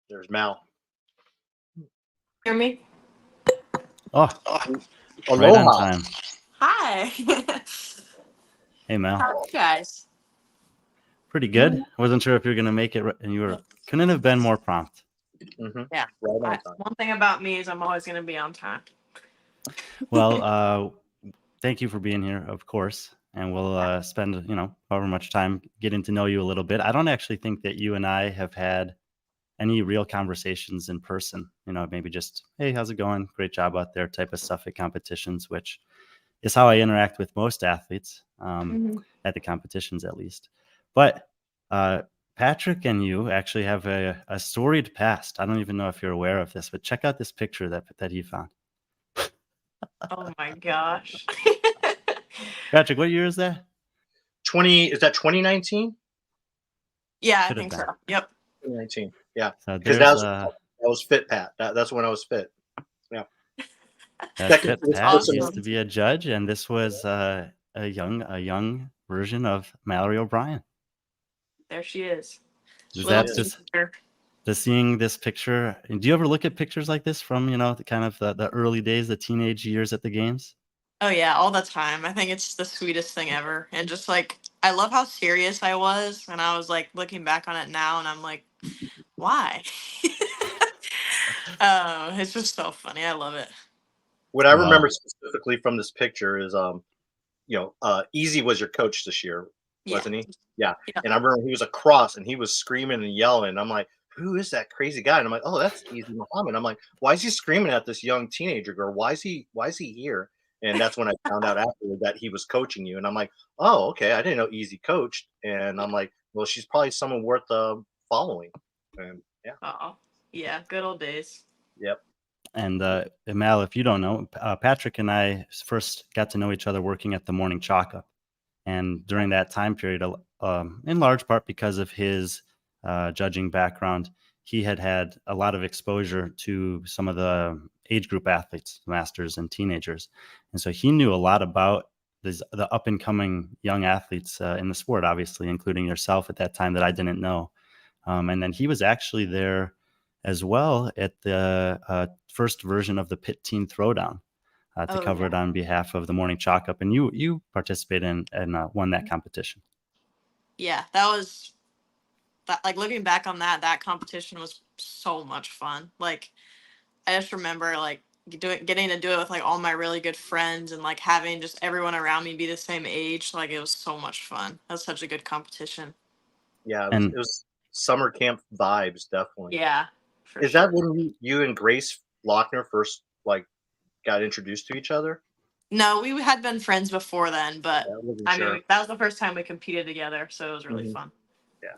There's Mal. Hear me? Oh, right on Aloha. time. Hi. Hey, Mal. How are you guys? Pretty good. I wasn't sure if you were going to make it, and you couldn't have been more prompt. Mm-hmm. Yeah. Right on time. One thing about me is I'm always going to be on time. Well, thank you for being here, of course. And we'll spend, however much time getting to know you a little bit. I don't actually think that you and I have had any real conversations in person. Maybe just, hey, how's it going? Great job out there type of stuff at competitions, which is how I interact with most athletes at the competitions, at least. But Patrick and you actually have a storied past. I don't even know if you're aware of this, but check out this picture that he found. Oh my gosh. Patrick, what year is that? Is that 2019? Yeah, Should I have think been. so. Yep. 2019. Yeah. So Because there's that was fit, Pat. That's when I was fit. Yeah. that fit was Pat awesome. used to be a judge, and this was a young version of Mallory O'Brien. There she is. Is that just seeing this picture? Do you ever look at pictures like this from the kind of the early days, the teenage years at the games? Oh yeah, all the time. I think it's the sweetest thing ever. And just like I love how serious I was, and I was like looking back on it now and I'm like, why? It's just so funny. I love it. What I remember specifically from this picture is Easy was your coach this year, wasn't he? Yeah. And I remember he was across and he was screaming and yelling. I'm like, who is that crazy guy? And I'm like, oh, that's Easy Muhammad. I'm like, why is he screaming at this young teenager girl? Why is he here? And that's when I found out afterward that he was coaching you. And I'm like, oh, okay. I didn't know Easy coached. And I'm like, well, she's probably someone worth following. And yeah. Oh, yeah. Good old days. Yep. And Mal, if you don't know, Patrick and I first got to know each other working at the Morning Chalk Up. And during that time period, in large part because of his judging background, he had a lot of exposure to some of the age group athletes, masters and teenagers. And so he knew a lot about the up and coming young athletes in the sport, obviously, including yourself at that time that I didn't know. And then he was actually there as well at the first version of the Pit Teen Throwdown to cover it on behalf of the Morning Chalk Up. And you participated and won that competition. Yeah, that was like looking back on that competition was so much fun. Like I just remember like getting to do it with like all my really good friends and like having just everyone around me be the same age. Like it was so much fun. That was such a good competition. Yeah, it was summer camp vibes, definitely. Yeah. Is that when you and Grace Lochner first like got introduced to each other? No, we had been friends before then, but I mean that was the first time we competed together, so it was really fun. Yeah.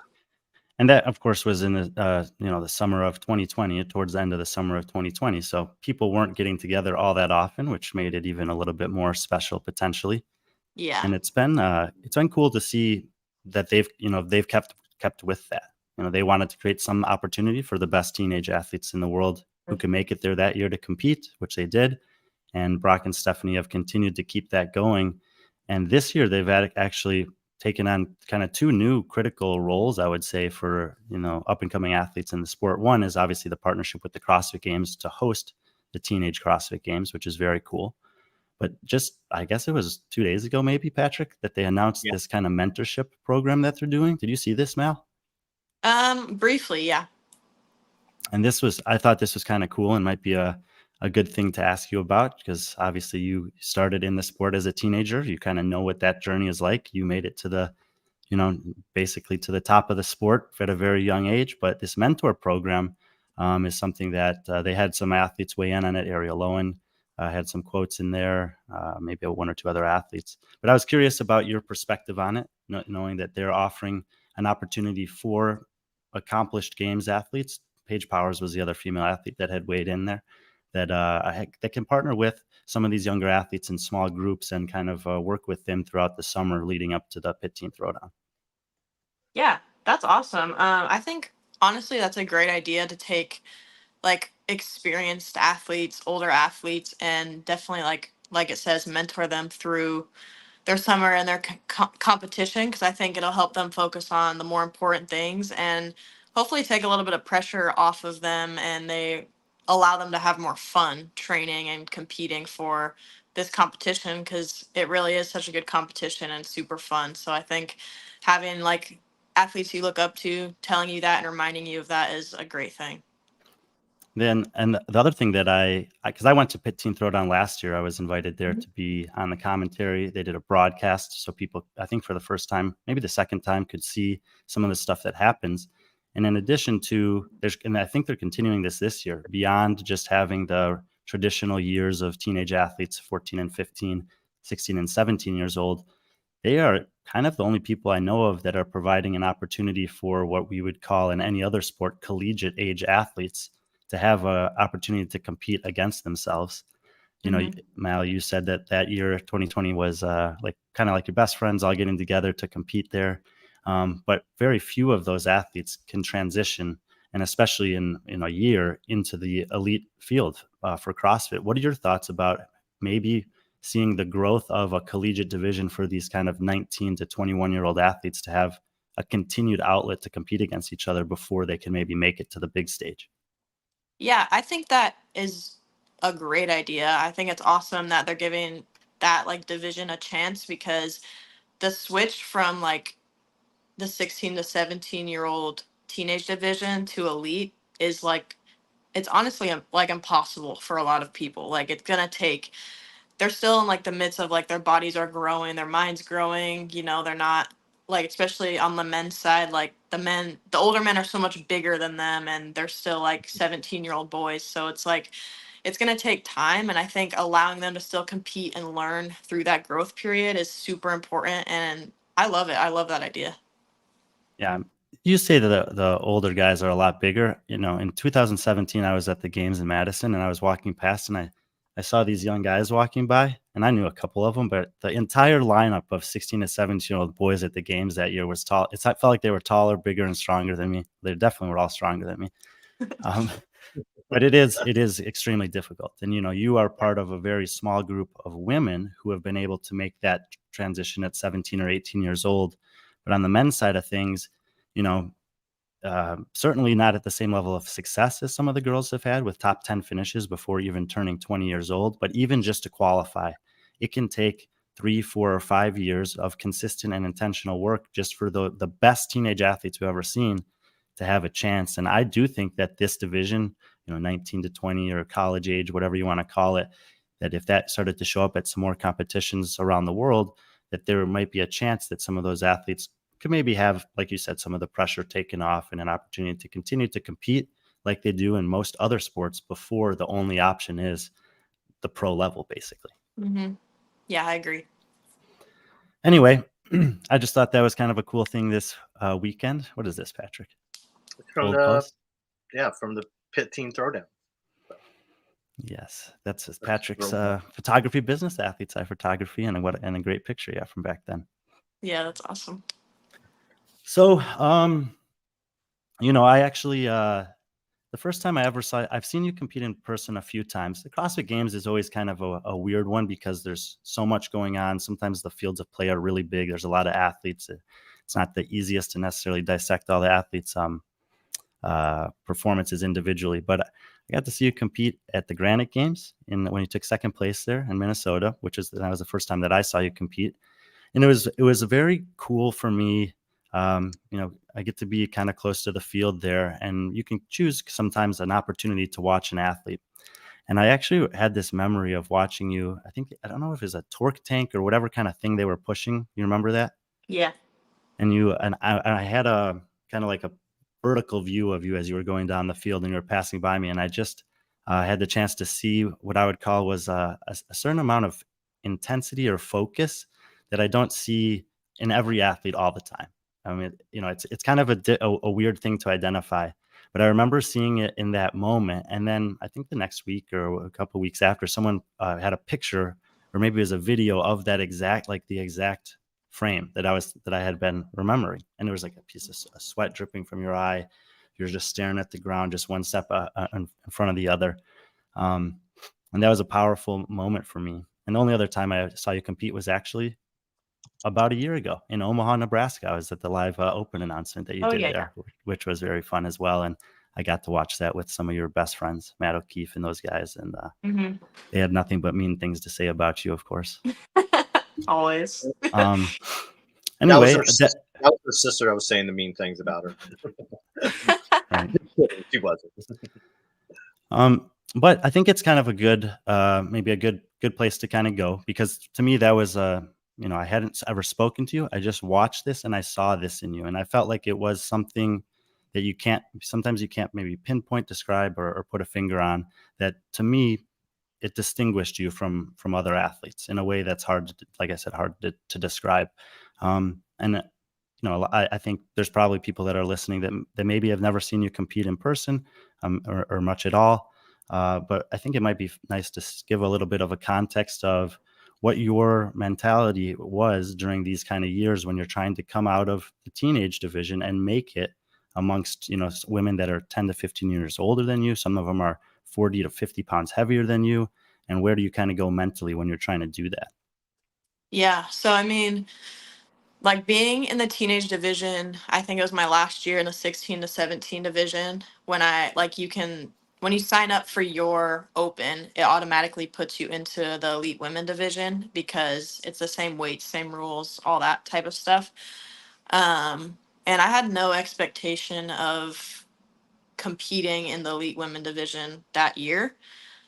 And that, of course, was in the summer of 2020, towards the end of the summer of 2020. So people weren't getting together all that often, which made it even a little bit more special potentially. Yeah. And it's been cool to see that they've kept with that. They wanted to create some opportunity for the best teenage athletes in the world who can make it there that year to compete, which they did. And Brock and Stephanie have continued to keep that going. And this year they've actually taken on kind of two new critical roles, I would say, for up and coming athletes in the sport. One is obviously the partnership with the CrossFit Games to host the Teenage CrossFit Games, which is very cool. But just, I guess it was 2 days ago, maybe, Patrick, that they announced this kind of mentorship program that they're doing. Did you see this, Mal? Briefly, yeah. And I thought this was kind of cool and might be a good thing to ask you about, because obviously you started in the sport as a teenager. You kind of know what that journey is like. You made it to basically to the top of the sport at a very young age. But this mentor program is something that they had some athletes weigh in on it. Ariel Owen had some quotes in there, maybe one or two other athletes. But I was curious about your perspective on it, knowing that they're offering an opportunity for accomplished games athletes. Paige Powers was the other female athlete that had weighed in there, that can partner with some of these younger athletes in small groups and kind of work with them throughout the summer leading up to the Pit Teen Throwdown. Yeah, that's awesome. I think honestly that's a great idea to take like experienced athletes, older athletes, and definitely like it says, mentor them through their summer and their competition, because I think it'll help them focus on the more important things. And hopefully take a little bit of pressure off of them, and they allow them to have more fun training and competing for this competition, because it really is such a good competition and super fun. So I think having like athletes you look up to telling you that and reminding you of that is a great thing. Then, and the other thing that because I went to Pit Team Throwdown last year, I was invited there to be on the commentary. They did a broadcast, so people, I think for the first time, maybe the second time, could see some of the stuff that happens. And in addition to, and I think they're continuing this year, beyond just having the traditional years of teenage athletes, 14 and 15, 16 and 17 years old. They are kind of the only people I know of that are providing an opportunity for what we would call in any other sport collegiate age athletes to have an opportunity to compete against themselves. You know, Mal, you said that year 2020 was like kind of like your best friends all getting together to compete there. But very few of those athletes can transition, and especially in a year, into the elite field for CrossFit. What are your thoughts about maybe seeing the growth of a collegiate division for these kind of 19 to 21-year-old athletes to have a continued outlet to compete against each other before they can maybe make it to the big stage? Yeah, I think that is a great idea. I think it's awesome that they're giving that like division a chance, because the switch from like the 16 to 17-year-old teenage division to elite is like, it's honestly like impossible for a lot of people. Like it's gonna take, they're still in like the midst of like their bodies are growing, their minds growing, you know, they're not like, especially on the men's side, like the older men are so much bigger than them, and they're still like 17-year-old boys. So it's like, it's going to take time. And I think allowing them to still compete and learn through that growth period is super important. And I love it. I love that idea. Yeah. You say that the older guys are a lot bigger. You know, in 2017, I was at the games in Madison and I was walking past and I saw these young guys walking by, and I knew a couple of them, but the entire lineup of 16 to 17-year-old boys at the games that year was tall. I felt like they were taller, bigger, and stronger than me. They definitely were all stronger than me. But it is extremely difficult. And, you know, you are part of a very small group of women who have been able to make that transition at 17 or 18 years old. But on the men's side of things, you know, certainly not at the same level of success as some of the girls have had with top 10 finishes before even turning 20 years old. But even just to qualify, it can take 3, 4, or 5 years of consistent and intentional work just for the best teenage athletes we've ever seen to have a chance. And I do think that this division, you know, 19 to 20 or college age, whatever you want to call it, that if that started to show up at some more competitions around the world, that there might be a chance that some of those athletes could maybe have, like you said, some of the pressure taken off and an opportunity to continue to compete like they do in most other sports before the only option is the pro level, basically. Yeah, I agree. Anyway, I just thought that was kind of a cool thing this weekend. What is this, Patrick? From from the Pit Team Throwdown. Yes, that's Patrick's photography business, Athlete's Eye Photography, and a great picture, yeah, from back then. Yeah, that's awesome. So, you know, I actually the first time I ever I've seen you compete in person a few times. The CrossFit Games is always kind of a weird one because there's so much going on. Sometimes the fields of play are really big. There's a lot of athletes. It's not the easiest to necessarily dissect all the athletes' performances individually, but I got to see you compete at the Granite Games when you took second place there in Minnesota, that was the first time that I saw you compete. And it was very cool for me. You know, I get to be kind of close to the field there, and you can choose sometimes an opportunity to watch an athlete. And I actually had this memory of watching you. I don't know if it was a torque tank or whatever kind of thing they were pushing. You remember that? Yeah. And I had a kind of like a vertical view of you as you were going down the field and you were passing by me. And I just had the chance to see what I would call was a certain amount of intensity or focus that I don't see in every athlete all the time. I mean, you know, it's kind of a weird thing to identify, but I remember seeing it in that moment. And then I think the next week or a couple of weeks after, someone had a picture, or maybe it was a video of that the exact frame that I had been remembering. And there was like a piece of sweat dripping from your eye. You're just staring at the ground, just one step in front of the other. And that was a powerful moment for me. And the only other time I saw you compete was actually about a year ago in Omaha, Nebraska. I was at the live open announcement that you did there, which was very fun as well. And I got to watch that with some of your best friends, Matt O'Keefe and those guys. And they had nothing but mean things to say about you, of course. Always. Anyway, that was her sister that was saying the mean things about her. Right. She wasn't. But I think it's kind of a good, maybe a good place to kind of go, because to me that was I hadn't ever spoken to you. I just watched this and I saw this in you, and I felt like it was something that sometimes you can't maybe pinpoint, describe, or put a finger on. That to me, it distinguished you from other athletes in a way that's hard, like I said, hard to describe. And I think there's probably people that are listening that maybe have never seen you compete in person, or much at all. But I think it might be nice to give a little bit of a context of what your mentality was during these kind of years when you're trying to come out of the teenage division and make it amongst, women that are 10 to 15 years older than you. Some of them are 40 to 50 pounds heavier than you. And where do you kind of go mentally when you're trying to do that? Yeah. So, I mean, like being in the teenage division, I think it was my last year in the 16 to 17 division when when you sign up for your open, it automatically puts you into the elite women division because it's the same weight, same rules, all that type of stuff. And I had no expectation of competing in the elite women division that year.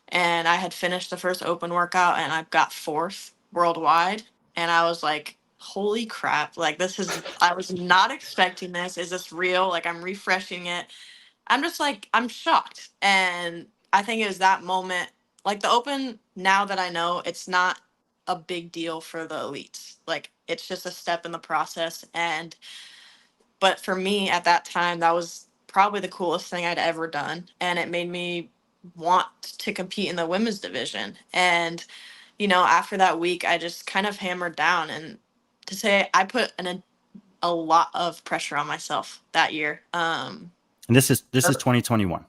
And I had finished the first open workout and I got fourth worldwide. And I was like, holy crap, like I was not expecting this. Is this real? Like, I'm refreshing it. I'm just like, I'm shocked. And I think it was that moment, like the open, now that I know, it's not a big deal for the elites. Like, it's just a step in the process. But for me at that time, that was probably the coolest thing I'd ever done. And it made me want to compete in the women's division. And, after that week, I just kind of hammered down. And to say I put a lot of pressure on myself that year. And this is 2021.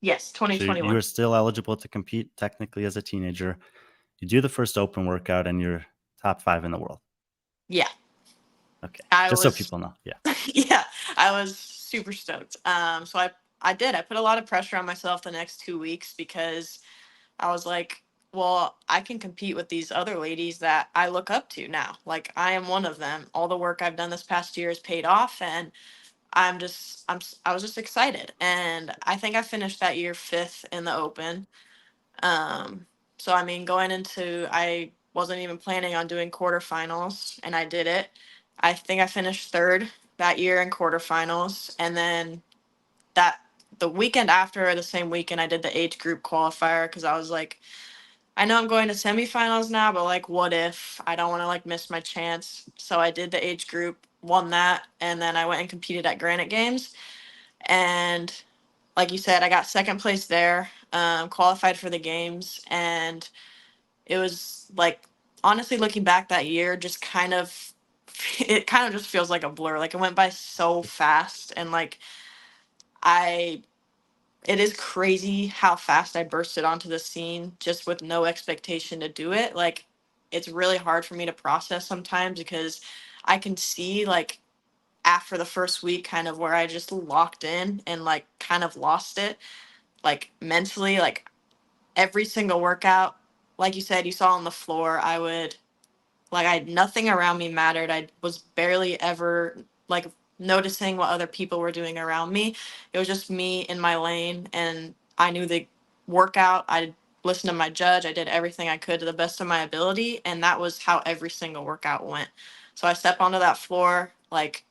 Yes, 2021. So you were still eligible to compete technically as a teenager. You do the first open workout and you're top 5 in the world. Yeah. Okay. So people know. Yeah. Yeah, I was super stoked. So I put a lot of pressure on myself the next 2 weeks because I was like, well, I can compete with these other ladies that I look up to now. Like, I am one of them. All the work I've done this past year has paid off, and I was just excited. And I think I finished that year 5th in the open. So I mean, I wasn't even planning on doing quarterfinals, and I did it. I think I finished 3rd that year in quarterfinals, and then the weekend after, or the same weekend, I did the age group qualifier because I was like, I know I'm going to semifinals now, but like, what if I don't want to like miss my chance? So I did the age group, won that, and then I went and competed at Granite Games, and like you said, I got 2nd place there, qualified for the games, and it was like, honestly, looking back that year, just it kind of just feels like a blur. Like, it went by so fast, and like I it is crazy how fast I bursted onto the scene just with no expectation to do it. Like, it's really hard for me to process sometimes because I can see like after the first week kind of where I just locked in and like kind of lost it, like mentally. Like, every single workout, like you said, you saw on the floor, I had nothing around me mattered. I was barely ever like noticing what other people were doing around me. It was just me in my lane, and I knew the workout. I listened to my judge. I did everything I could to the best of my ability, and that was how every single workout went. So I step onto that floor, like,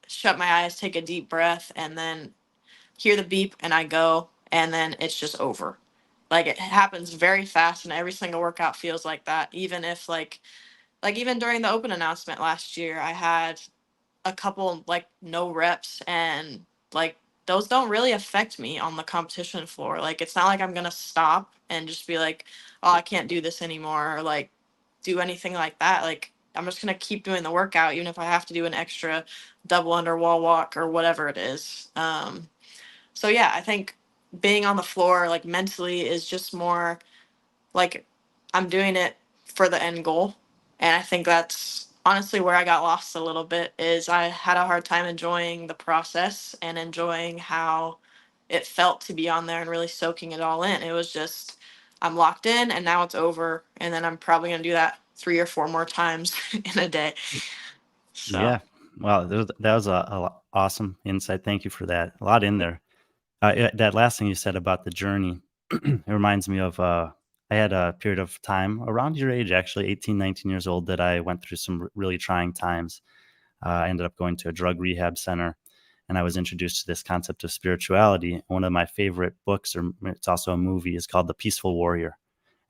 shut my eyes, take a deep breath, and then hear the beep, and I go, and then it's just over. Like, it happens very fast, and every single workout feels like that. Even if even during the open announcement last year, I had a couple like no reps, and like those don't really affect me on the competition floor. Like, it's not like I'm gonna stop and just be like, oh, I can't do this anymore, or like do anything like that. Like, I'm just gonna keep doing the workout, even if I have to do an extra double under wall walk or whatever it is. So yeah, I think being on the floor, like, mentally is just more like I'm doing it for the end goal. And I think that's honestly where I got lost a little bit is I had a hard time enjoying the process and enjoying how it felt to be on there and really soaking it all in. It was just, I'm locked in and now it's over. And then I'm probably going to do that 3 or 4 more times in a day. So, Yeah. Wow. That was awesome insight. Thank you for that. A lot in there. That last thing you said about the journey, it reminds me of, I had a period of time around your age, actually 18, 19 years old, that I went through some really trying times. I ended up going to a drug rehab center, and I was introduced to this concept of spirituality. One of my favorite books, or it's also a movie, is called The Peaceful Warrior.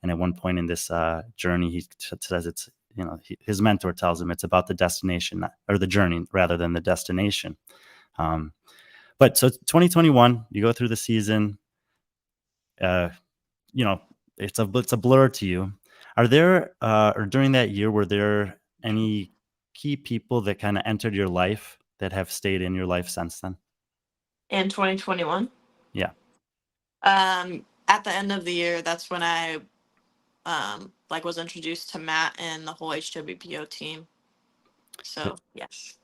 And at one point in this journey, he says it's, his mentor tells him it's about the destination, or the journey rather than the destination. But so 2021, you go through the season, uh, it's a blur to you. Are there, or during that year, were there any key people that kind of entered your life that have stayed in your life since then? in 2021, Yeah. at the end of the year, that's when I like was introduced to Matt and the whole HWPO team. So yes.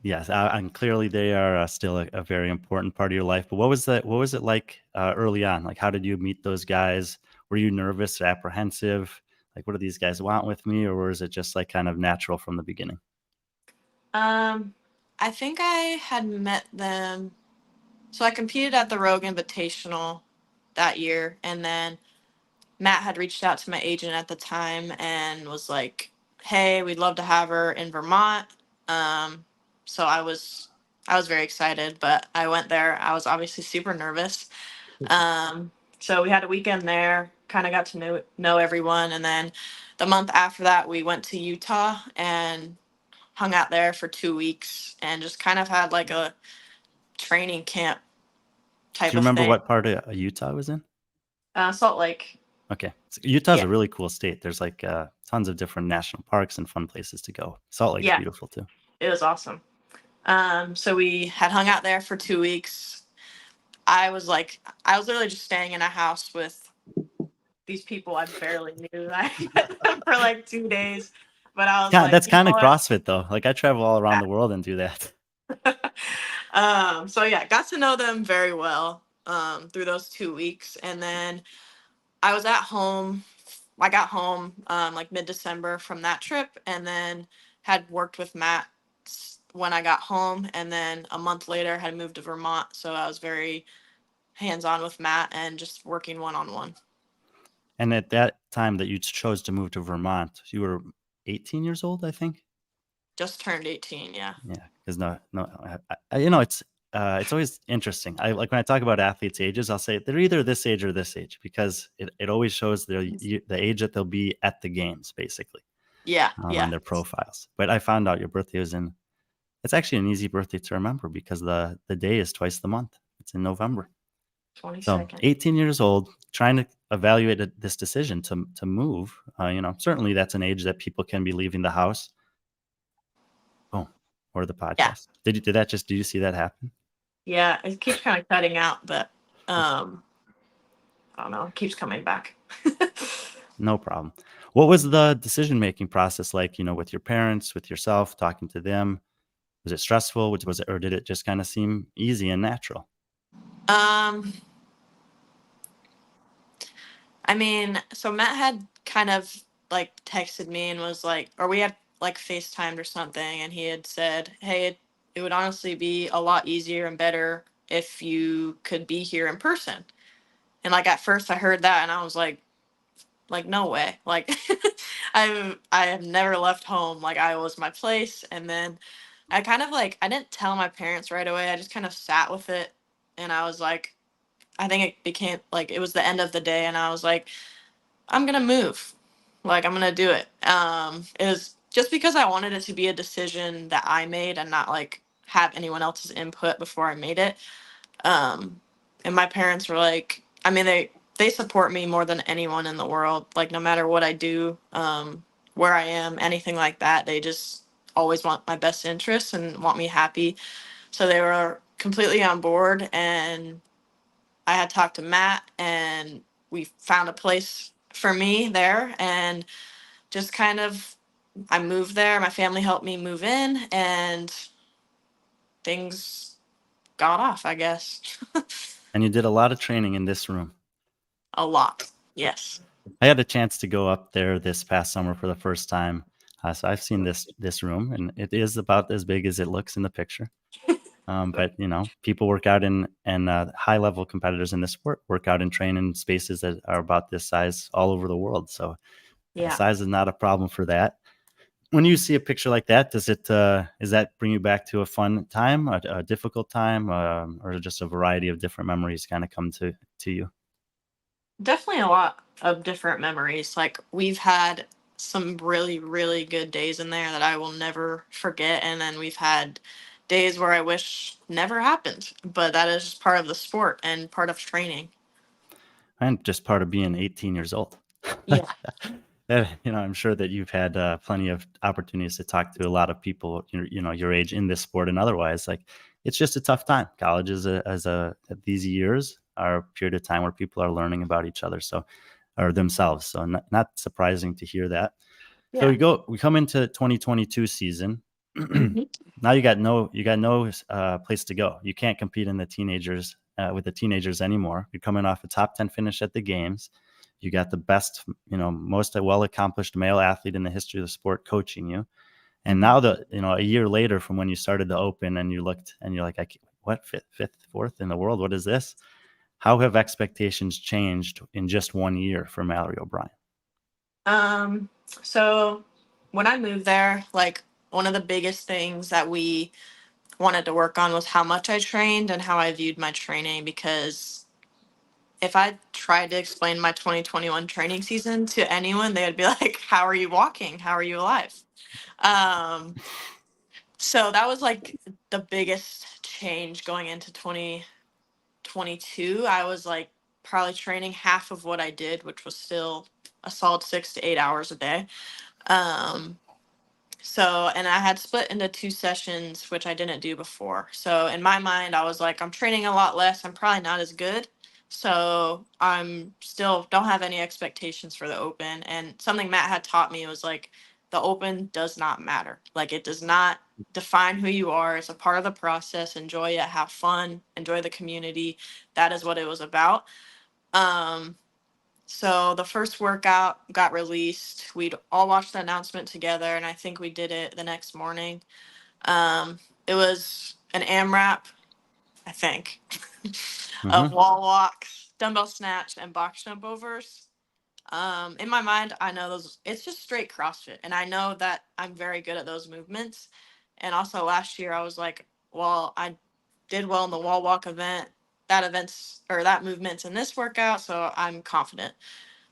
Yes, and clearly they are still a very important part of your life. But what was that? What was it like early on? Like, how did you meet those guys? Were you nervous or apprehensive? Like, what do these guys want with me, or was it just like kind of natural from the beginning? Um, I think I had met them. So I competed at the Rogue Invitational that year, and then Matt had reached out to my agent at the time and was like, "Hey, we'd love to have her in Vermont." Um, so I was very excited, but I went there. I was obviously super nervous. Um, so we had a weekend there, kind of got to know everyone, and then the month after that, we went to Utah and hung out there for 2 weeks and just kind of had like a training camp Do type you of remember thing. what part of Utah it was in? Salt Lake. Okay, so Utah's Yeah, a really cool state. There's like tons of different national parks and fun places to go. Salt Lake's yeah, beautiful too. it was awesome. So we had hung out there for 2 weeks. I was literally just staying in a house with these people I barely knew. I met them for like 2 days, but I was Yeah, like, that's you know kind of what? CrossFit though. Like I travel all around the world and do that. So yeah, got to know them very well through those 2 weeks, and then I was at home. I got home like mid-December from that trip, and then had worked with Matt when I got home, and then a month later had moved to Vermont. So I was very hands-on with Matt and just working one-on-one. And at that time that you chose to move to Vermont, you were 18 years old, I think. Just turned 18, yeah. Yeah, because it's always interesting. I like when I talk about athletes' ages, I'll say they're either this age or this age because it always shows the age that they'll be at the games, basically, Yeah, on yeah. their profiles. But I found out your birthday was in. It's actually an easy birthday to remember because the day is twice the month. It's in November. So 22nd. 18 years old, trying to evaluate this decision to move. Certainly that's an age that people can be leaving the house. Oh, or the Yeah. podcast. Did you see that happen? Yeah, it keeps kind of cutting out, but I don't know, it keeps coming back. No problem. What was the decision-making process like, with your parents, with yourself, talking to them? Was it stressful? Was it, or did it just kind of seem easy and natural? Um, I mean, so Matt had kind of like texted me and was like, or we had like FaceTimed or something, and he had said, "Hey, it would honestly be a lot easier and better if you could be here in person." And like at first I heard that and I was like no way. Like I have never left home. Like I was my place, and then I kind of like I didn't tell my parents right away. I just kind of sat with it, and I was like, I think it became like it was the end of the day, and I was like, I'm gonna move. Like I'm gonna do it. It was just because I wanted it to be a decision that I made and not like have anyone else's input before I made it. Um, and my parents were like, I mean, they support me more than anyone in the world. Like no matter what I do, where I am, anything like that, they just always want my best interests and want me happy. So they were completely on board, and I had talked to Matt, and we found a place for me there, and just kind of I moved there. My family helped me move in, and things got off, I guess. And you did a lot of training in this room. A lot. Yes. I had a chance to go up there this past summer for the first time. So I've seen this room, and it is about as big as it looks in the picture. But people work out and high level competitors in this sport work out and train in spaces that are about this size all over the world. So Yeah. size is not a problem for that. When you see a picture like that, does that bring you back to a fun time, a difficult time, or just a variety of different memories kind of come to you? Definitely a lot of different memories. Like, we've had some really, really good days in there that I will never forget. And then we've had days where I wish never happened. But that is just part of the sport and part of training. And just part of being 18 years old. Yeah. I'm sure that you've had plenty of opportunities to talk to a lot of people, your age in this sport and otherwise. Like, it's just a tough time. College these years are a period of time where people are learning about each other, or themselves. So not surprising to hear that. So Yeah. we come into 2022 season. Mhm. Now you got no place to go. You can't compete in the teenagers with the teenagers anymore. You're coming off a top 10 finish at the games. You got the best, most well accomplished male athlete in the history of the sport coaching you. And now a year later from when you started the Open, and you looked and you're like, what, fifth, fourth in the world? What is this? How have expectations changed in just 1 year for Mallory O'Brien? So when I moved there, like, one of the biggest things that we wanted to work on was how much I trained and how I viewed my training, because if I tried to explain my 2021 training season to anyone, they would be like, "How are you walking? How are you alive?" Um, so that was like the biggest change going into 2022. I was like probably training half of what I did, which was still a solid 6 to 8 hours a day. Um, So, and I had split into 2 sessions, which I didn't do before. So, in my mind, I was like, I'm training a lot less. I'm probably not as good. So, I'm still don't have any expectations for the Open. And something Matt had taught me was like, the Open does not matter. Like, it does not define who you are. It's a part of the process. Enjoy it, have fun, enjoy the community. That is what it was about. Um, so the first workout got released. We'd all watched the announcement together, and I think we did it the next morning. It was an AMRAP, I think, of Mm-hmm. wall walks, dumbbell snatch, and box jump overs. In my mind, I know those. It's just straight CrossFit, and I know that I'm very good at those movements. And also last year, I was like, well, I did well in the wall walk event. That movement's in this workout, so I'm confident.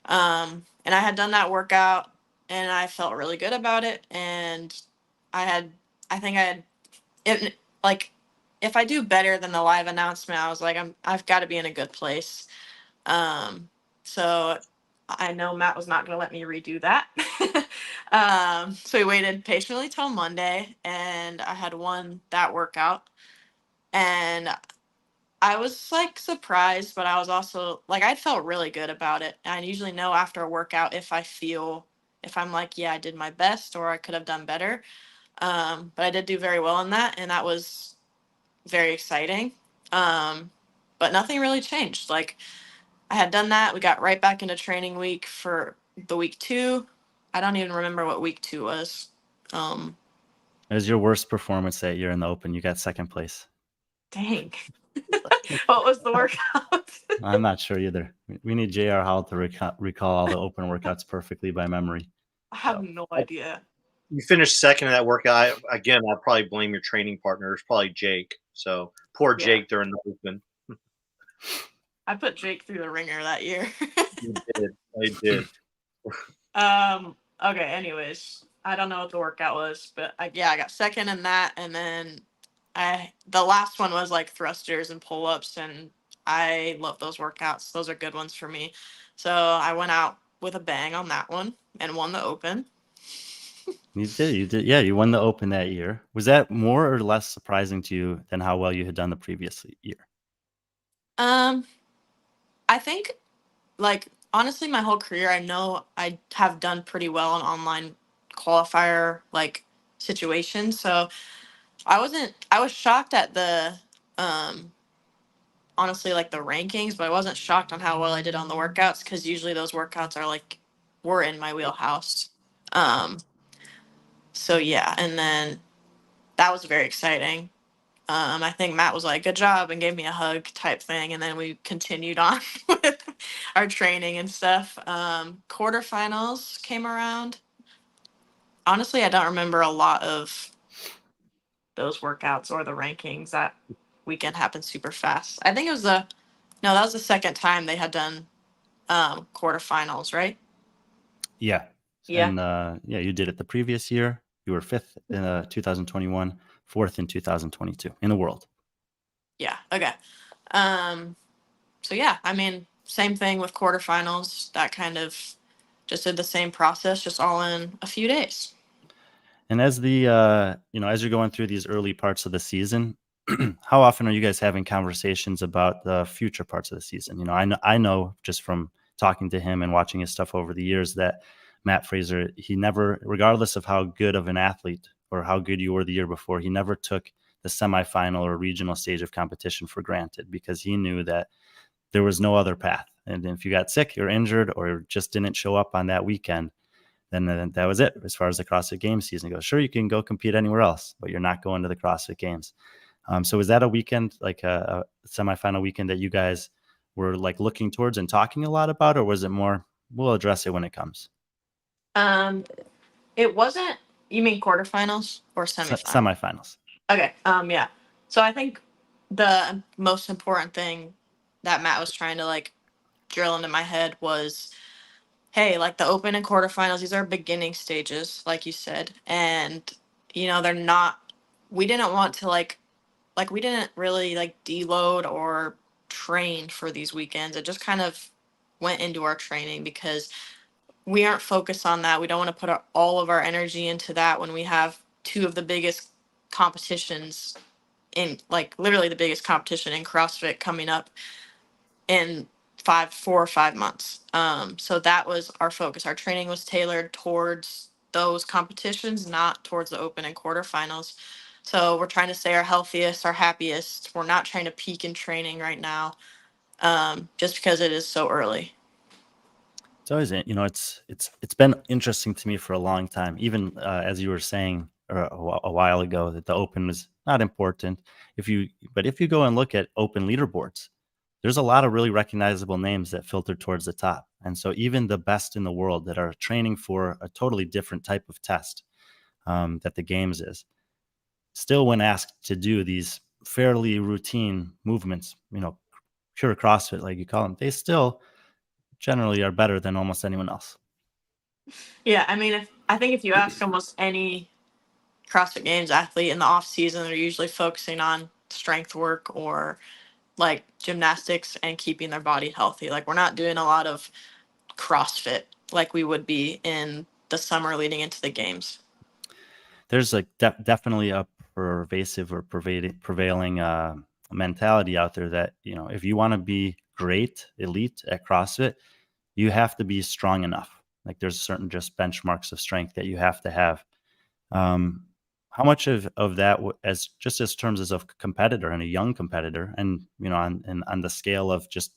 And I had done that workout, and I felt really good about it. And I think I had it, like, if I do better than the live announcement, I was like, I've got to be in a good place. Um, so I know Matt was not going to let me redo that. So we waited patiently till Monday, and I had won that workout. And I was like surprised, but I was also like, I felt really good about it. And I usually know after a workout if I'm like, yeah, I did my best or I could have done better. But I did do very well in that, and that was very exciting. Um, but nothing really changed. Like, I had done that. We got right back into training week for the week 2. I don't even remember what week 2 was. Um, It was your worst performance that year in the Open. You got second place. Dang. What was the workout? I'm not sure either. We need J.R. Howell to recall all the Open workouts perfectly by memory. I have So no idea. You finished second in that workout. I'd probably blame your training partner. It's probably Jake. So poor Yeah. Jake during the Open. I put Jake through the ringer that year. You did. I did. Okay, anyways, I don't know what the workout was, but I got second in that, and then the last one was like thrusters and pull-ups, and I love those workouts. Those are good ones for me. So I went out with a bang on that one and won the Open. you did. Yeah, you won the Open that year. Was that more or less surprising to you than how well you had done the previous year? Um, I think, like, honestly, my whole career, I know I have done pretty well in online qualifier like situation. So I was shocked at the um honestly like the rankings, but I wasn't shocked on how well I did on the workouts because usually those workouts are like were in my wheelhouse. Um so yeah, and then that was very exciting. I think Matt was like, good job, and gave me a hug type thing. And then we continued on with our training and stuff. Quarterfinals came around. Honestly, I don't remember a lot of those workouts or the rankings. That weekend happened super fast. I think it was no, that was the second time they had done quarterfinals, right? Yeah. Yeah. And yeah, you did it the previous year. You were fifth in 2021, fourth in 2022 in the world. Yeah. Okay. Um, so yeah, I mean, same thing with quarterfinals. That kind of just did the same process, just all in a few days. And as the as you're going through these early parts of the season, how often are you guys having conversations about the future parts of the season? I know just from talking to him and watching his stuff over the years that Matt Fraser, he never, regardless of how good of an athlete or how good you were the year before, he never took the semifinal or regional stage of competition for granted because he knew that there was no other path. And if you got sick or injured or just didn't show up on that weekend, then that was it as far as the CrossFit Games season goes. Sure, you can go compete anywhere else, but you're not going to the CrossFit Games. So was that a weekend, like a semifinal weekend that you guys were like looking towards and talking a lot about, or was it more, we'll address it when it comes? Um, it wasn't. You mean quarterfinals or semifinals? Semifinals. Okay. Yeah. So I think the most important thing that Matt was trying to like drill into my head was, hey, like the open and quarterfinals, these are beginning stages, like you said, and they're not. We didn't want to like we didn't really like deload or train for these weekends. It just kind of went into our training because we aren't focused on that. We don't want to put all of our energy into that when we have two of the biggest competitions in like literally the biggest competition in CrossFit coming up in 4 or 5 months. So that was our focus. Our training was tailored towards those competitions, not towards the open and quarterfinals. So we're trying to stay our healthiest, our happiest. We're not trying to peak in training right now, just because it is so early. It's always, it's been interesting to me for a long time, even as you were saying a while ago that the open was not important. But if you go and look at open leaderboards, there's a lot of really recognizable names that filter towards the top. And so even the best in the world that are training for a totally different type of test that the games is, still when asked to do these fairly routine movements, pure CrossFit, like you call them, they still generally are better than almost anyone else. Yeah, I mean, I think if you ask almost any CrossFit Games athlete in the off season, they're usually focusing on strength work or like gymnastics and keeping their body healthy. Like we're not doing a lot of CrossFit like we would be in the summer leading into the games. There's like definitely a pervasive or prevailing mentality out there that if you want to be great elite at CrossFit, you have to be strong enough. Like there's certain just benchmarks of strength that you have to have. How much of that as just as terms as a competitor and a young competitor, and on the scale of just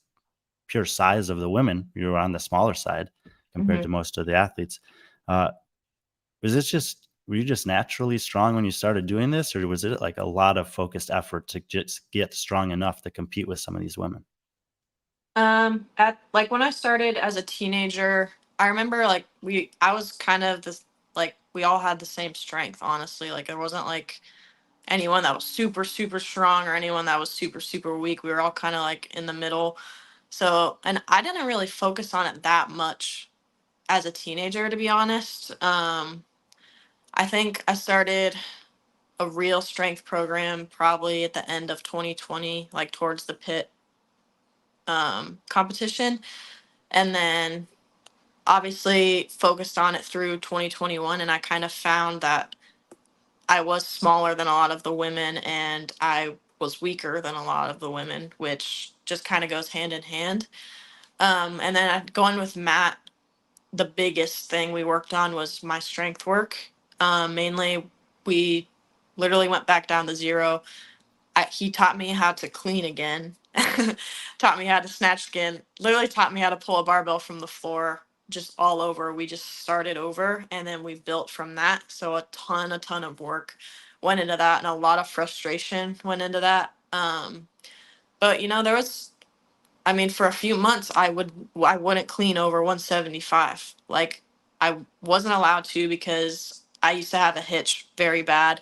pure size of the women, you're on the smaller side compared to most of the athletes. Were you just naturally strong when you started doing this, or was it like a lot of focused effort to just get strong enough to compete with some of these women? At like when I started as a teenager, I remember like I was kind of this like we all had the same strength, honestly. Like there wasn't like anyone that was super super strong or anyone that was super super weak. We were all kind of like in the middle. So, and I didn't really focus on it that much as a teenager, to be honest. I think I started a real strength program probably at the end of 2020, like towards the pit competition, and then obviously focused on it through 2021. And I kind of found that I was smaller than a lot of the women and I was weaker than a lot of the women, which just kind of goes hand in hand. And then going with Matt the biggest thing we worked on was my strength work. Mainly, we literally went back down to zero. He taught me how to clean again, taught me how to snatch again, literally taught me how to pull a barbell from the floor just all over. We just started over and then we built from that. So a ton of work went into that and a lot of frustration went into that. But there was, I mean, for a few months, I wouldn't clean over 175. Like I wasn't allowed to because I used to have a hitch very bad,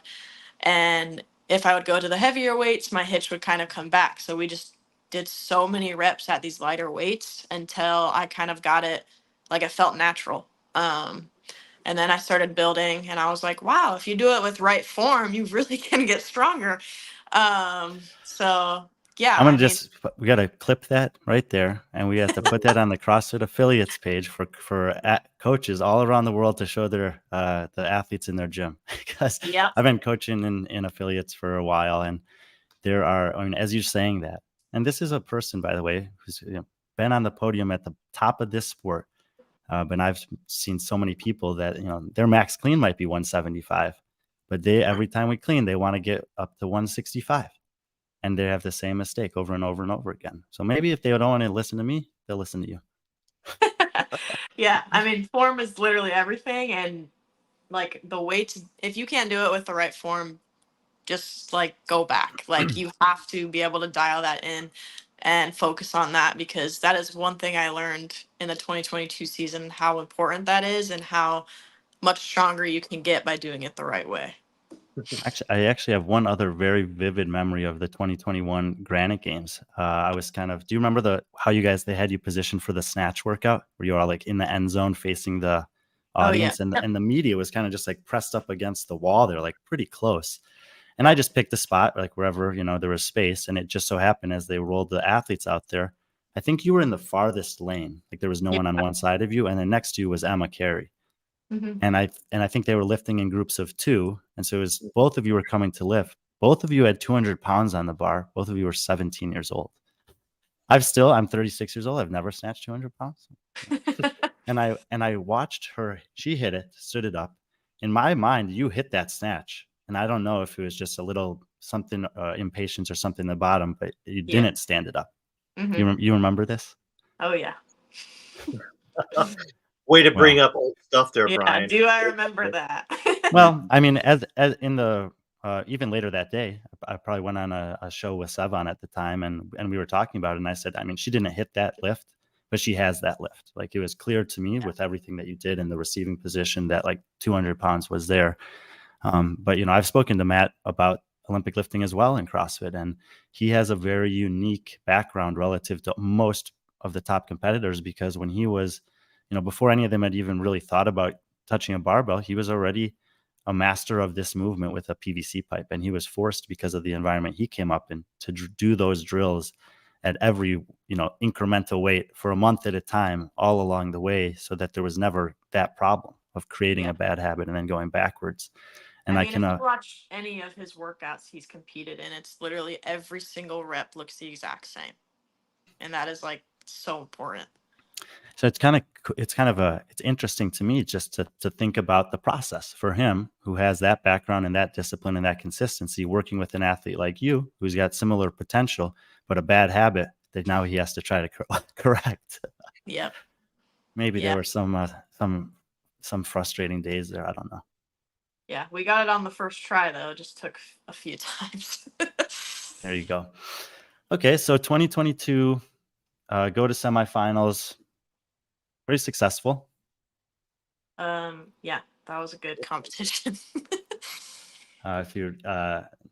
and if I would go to the heavier weights, my hitch would kind of come back. So we just did so many reps at these lighter weights until I kind of got it, like it felt natural. And then I started building, and I was like, wow, if you do it with right form, you really can get stronger. So yeah, I'm I gonna mean, we gotta clip that right there, and we have to put that on the CrossFit affiliates page for coaches all around the world to show their the athletes in their gym. Because yeah, I've been coaching in affiliates for a while, and there are, I mean, as you're saying that, and this is a person, by the way, who's been on the podium at the top of this sport. But I've seen so many people that their max clean might be 175, but every time we clean, they want to get up to 165. And they have the same mistake over and over and over again. So maybe if they don't want to listen to me, they'll listen to you. yeah. I mean, form is literally everything, and like the weights. If you can't do it with the right form, just like go back. Like you have to be able to dial that in and focus on that, because that is one thing I learned in the 2022 season, how important that is and how much stronger you can get by doing it the right way. I actually have one other very vivid memory of the 2021 Granite Games. I was do you remember how they had you positioned for the snatch workout where you are like in the end zone facing the Oh yeah. audience, and the media was kind of just like pressed up against the wall. They're like pretty close. And I just picked a spot like wherever, there was space. And it just so happened as they rolled the athletes out there, I think you were in the farthest lane. Like there was no Yeah. one on one side of you. And then next to you was Emma Carey. Mm-hmm. And I think they were lifting in groups of 2. And so it was both of you were coming to lift. Both of you had 200 pounds on the bar. Both of you were 17 years old. I'm 36 years old. I've never snatched 200 pounds. And I watched her. She hit it, stood it up. In my mind, you hit that snatch. And I don't know if it was just a little something, impatience or something in the bottom, but you didn't stand it up. Mm-hmm. You remember this? Oh yeah. Way to bring up old stuff there, Yeah. Brian. Do I remember that? Well, I mean, as in the even later that day, I probably went on a show with Sevon at the time, and we were talking about it. And I said, I mean, she didn't hit that lift, but she has that lift. Like it was clear to me with everything that you did in the receiving position that like 200 pounds was there. But I've spoken to Matt about Olympic lifting as well in CrossFit, and he has a very unique background relative to most of the top competitors, because when he was, before any of them had even really thought about touching a barbell, he was already a master of this movement with a PVC pipe, and he was forced because of the environment he came up in to do those drills at every incremental weight for a month at a time all along the way, so that there was never that problem of creating a bad habit and then going backwards. And I mean, if you watch any of his workouts he's competed in, it's literally every single rep looks the exact same, and that is like so important. So it's interesting to me just to think about the process for him, who has that background and that discipline and that consistency, working with an athlete like you, who's got similar potential, but a bad habit that now he has to try to correct. Yep. Maybe there were some frustrating days there. I don't know. Yeah, we got it on the first try though. It just took a few times. There you go. Okay, so 2022, go to semifinals. Pretty successful. Yeah, that was a good competition. If you're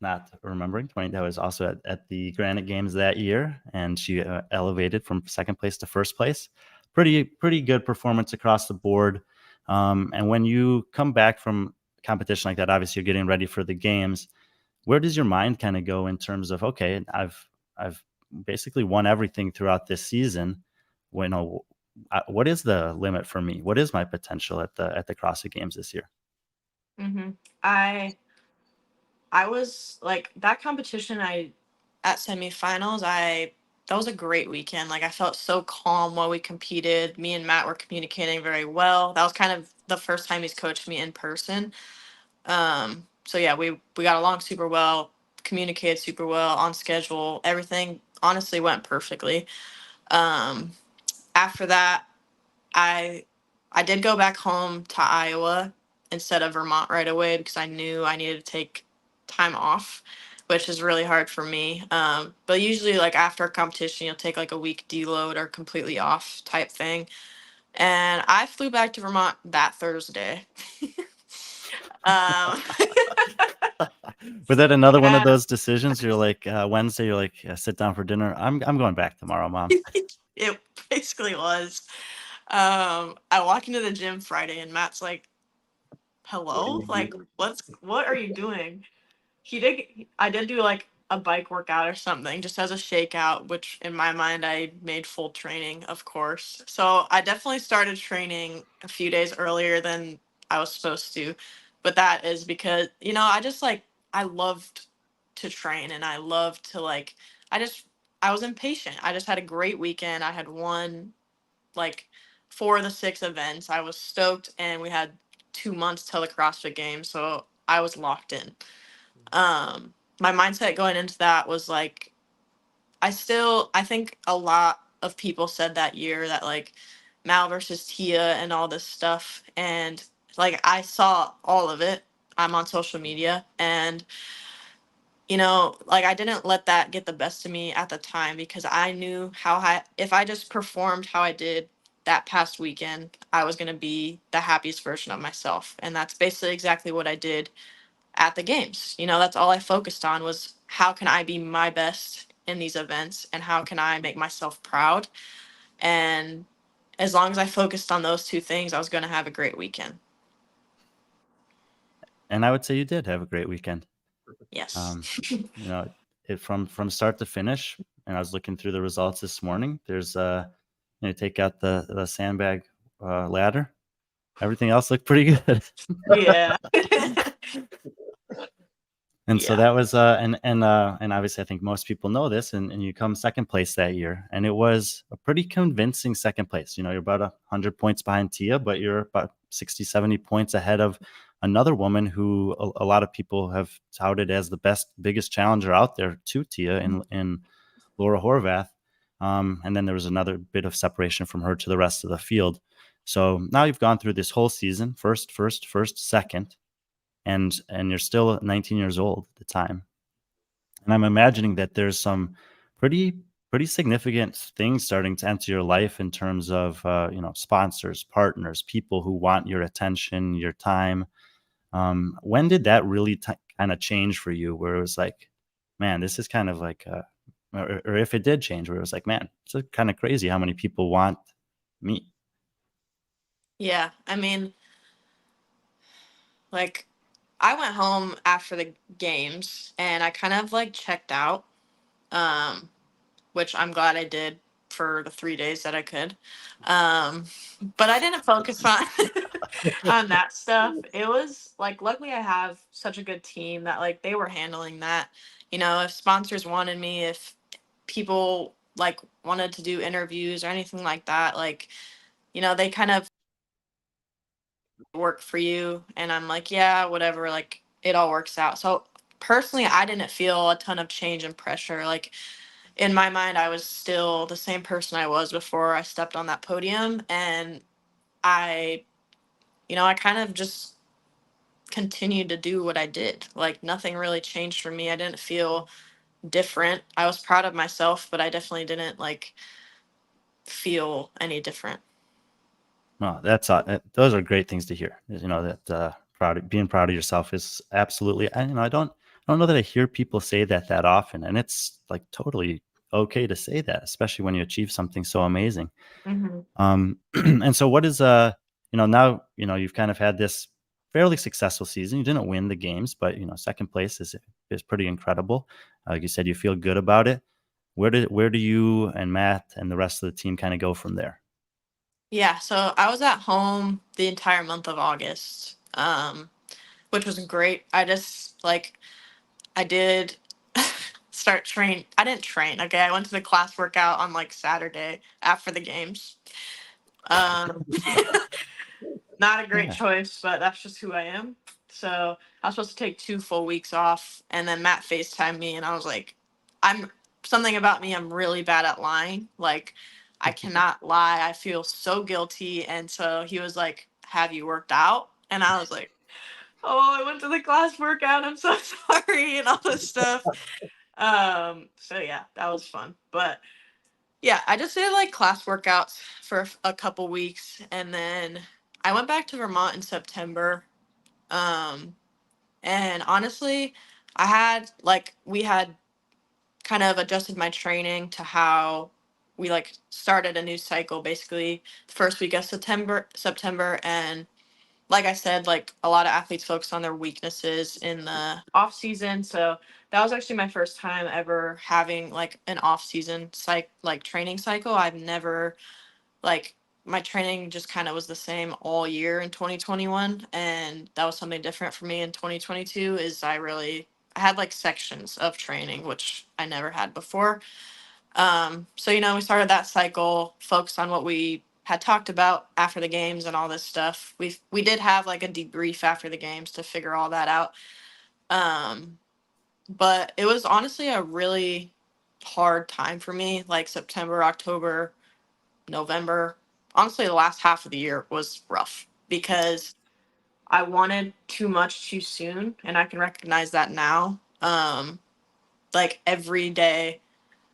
not remembering, that was also at the Granite Games that year, and she elevated from second place to first place. Pretty good performance across the board. And when you come back from competition like that, obviously you're getting ready for the games. Where does your mind kind of go in terms of, okay, I've basically won everything throughout this season. What is the limit for me? What is my potential at the CrossFit Games this year? Mm-hmm. I was like that competition. At semifinals, I that was a great weekend. Like I felt so calm while we competed. Me and Matt were communicating very well. That was kind of the first time he's coached me in person. So yeah, we got along super well, communicated super well, on schedule. Everything honestly went perfectly. Um, After that, I I did go back home to Iowa instead of Vermont right away because I knew I needed to take time off, which is really hard for me. But usually, like after a competition, you'll take like a week deload or completely off type thing. And I flew back to Vermont that Thursday. um, Was that another one of and those decisions? You're like Wednesday, you're like, yeah, sit down for dinner. I'm going back tomorrow, Mom. it basically was. I walk into the gym Friday, and Matt's like, What do "Hello, you like, do? what are you doing?" I did do like a bike workout or something just as a shakeout, which in my mind I made full training, of course. So I definitely started training a few days earlier than I was supposed to. But that is because, I just like I loved to train and I loved to like I just I was impatient. I just had a great weekend. I had won like 4 of the 6 events. I was stoked and we had 2 months till the CrossFit Games, so I was locked in. My mindset going into that was like I think a lot of people said that year that like Mal versus Tia and all this stuff, and like I saw all of it. I'm on social media, and like I didn't let that get the best of me at the time because I knew if I just performed how I did that past weekend, I was going to be the happiest version of myself. And that's basically exactly what I did at the games. That's all I focused on was how can I be my best in these events and how can I make myself proud. And as long as I focused on those two things, I was going to have a great weekend. And I would say you did have a great weekend. Yes. Um, you know, from start to finish. And I was looking through the results this morning. There's take out the sandbag ladder. Everything else looked pretty good. Yeah. And so Yeah. that was and obviously I think most people know this, and you come second place that year, and it was a pretty convincing second place. You're about 100 points behind Tia, but you're about 60, 70 points ahead of another woman who a lot of people have touted as the biggest challenger out there to Tia in Laura Horvath. And then there was another bit of separation from her to the rest of the field. So now you've gone through this whole season, first, second, and you're still 19 years old at the time. And I'm imagining that there's some pretty significant things starting to enter your life in terms of sponsors, partners, people who want your attention, your time. When did that really kind of change for you, where it was like, man, this is kind of like or if it did change, where it was like, man, it's kind of crazy how many people want me. Yeah. I mean, like I went home after the games and I kind of like checked out, um, which I'm glad I did for the 3 days that I could. Um, but I didn't focus on on that stuff. It was like luckily I have such a good team that like they were handling that. If sponsors wanted me, if people like wanted to do interviews or anything like that, like, they kind of work for you and I'm like, yeah, whatever, like it all works out. So personally, I didn't feel a ton of change and pressure. Like in my mind, I was still the same person I was before I stepped on that podium, and I I kind of just continued to do what I did. Like nothing really changed for me. I didn't feel different. I was proud of myself, but I definitely didn't like feel any different. No, that's those are great things to hear. That being proud of yourself is absolutely. I don't know that I hear people say that often, and it's like totally okay to say that, especially when you achieve something so amazing. Hmm. And so what is now you've kind of had this fairly successful season. You didn't win the games, but second place is pretty incredible. Like you said, you feel good about it. Where do you and Matt and the rest of the team kind of go from there? Yeah, so I was at home the entire month of August, which was great. I just like I did start train. I didn't train. Okay, I went to the class workout on like Saturday after the games. Um, not a great Yeah. choice, but that's just who I am. So I was supposed to take 2 full weeks off, and then Matt FaceTimed me, and I was like, I'm something about me. I'm really bad at lying. Like, I cannot lie. I feel so guilty. And so he was like, "Have you worked out?" And I was like, "Oh, I went to the class workout. I'm so sorry," and all this stuff. So yeah, that was fun. But yeah, I just did like class workouts for a couple weeks, and then I went back to Vermont in September. Um, and honestly, we had kind of adjusted my training to how we like started a new cycle basically the first week of September. And like I said, like a lot of athletes focus on their weaknesses in the off season. So that was actually my first time ever having like an off season training cycle. I've never like my training just kind of was the same all year in 2021, and that was something different for me in 2022 is I had like sections of training which I never had before. So we started that cycle, focused on what we had talked about after the games and all this stuff. We did have like a debrief after the games to figure all that out. But it was honestly a really hard time for me, like September, October, November. Honestly, the last half of the year was rough because I wanted too much too soon, and I can recognize that now. Like every day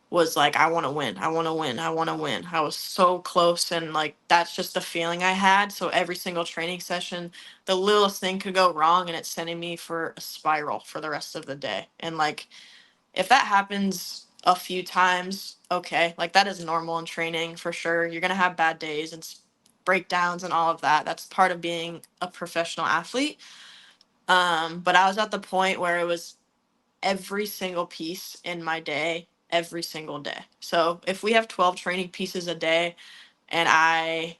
was like, I want to win, I want to win, I want to win. I was so close, and like that's just the feeling I had. So every single training session, the littlest thing could go wrong, and it's sending me for a spiral for the rest of the day. And like if that happens a few times, okay, like that is normal in training for sure. You're gonna have bad days and breakdowns and all of that. That's part of being a professional athlete. But I was at the point where it was every single piece in my day, every single day. So if we have 12 training pieces a day, and I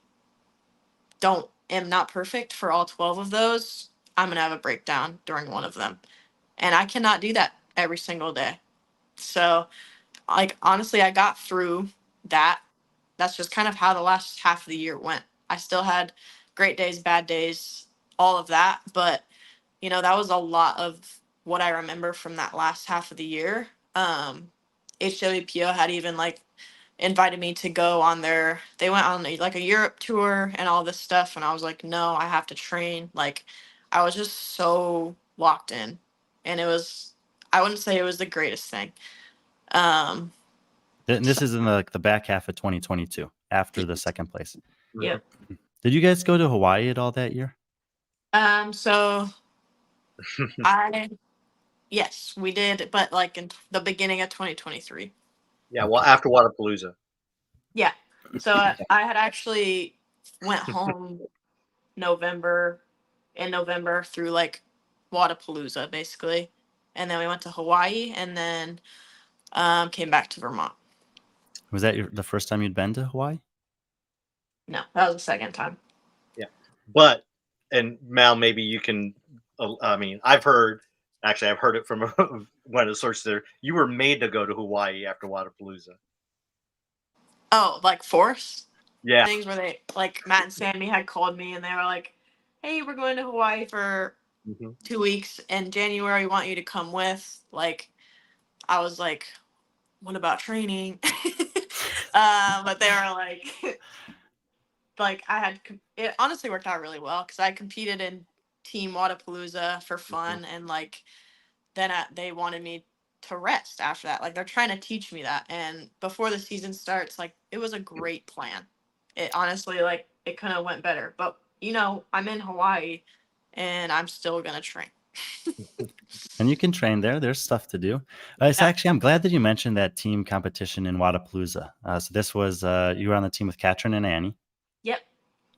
don't am not perfect for all 12 of those, I'm gonna have a breakdown during one of them, and I cannot do that every single day. So like honestly, I got through that. That's just kind of how the last half of the year went. I still had great days, bad days, all of that, but that was a lot of what I remember from that last half of the year. HWPO had even like invited me to go on they went on like a Europe tour and all this stuff, and I was like, no, I have to train. Like I was just so locked in, and I wouldn't say it was the greatest thing. And this is in the back half of 2022, after the second place. Yeah. Did you guys go to Hawaii at all that year? So yes, we did, but like in the beginning of 2023. Yeah, well, after Wadapalooza. Yeah. So I had actually went home in November through like Wadapalooza basically. And then we went to Hawaii, and then came back to Vermont. Was that the first time you'd been to Hawaii? No, that was the second time. Yeah. And Mal, maybe you can, I've heard it from one of the sources there. You were made to go to Hawaii after Wadapalooza. Oh, like force? Yeah. Things where they, like Matt and Sammy had called me, and they were like, hey, we're going to Hawaii for 2 weeks in January. We want you to come with. Like, I was like, what about training? But they were like it honestly worked out really well because I competed in Team Wadapalooza for fun, and like then they wanted me to rest after that. Like they're trying to teach me that, and before the season starts, like it was a great plan. It honestly, like it kind of went better, but I'm in Hawaii, and I'm still gonna train. And you can train there. There's stuff to do. I'm glad that you mentioned that team competition in Wadapalooza. So this was, you were on the team with Katrin and Annie. Yep.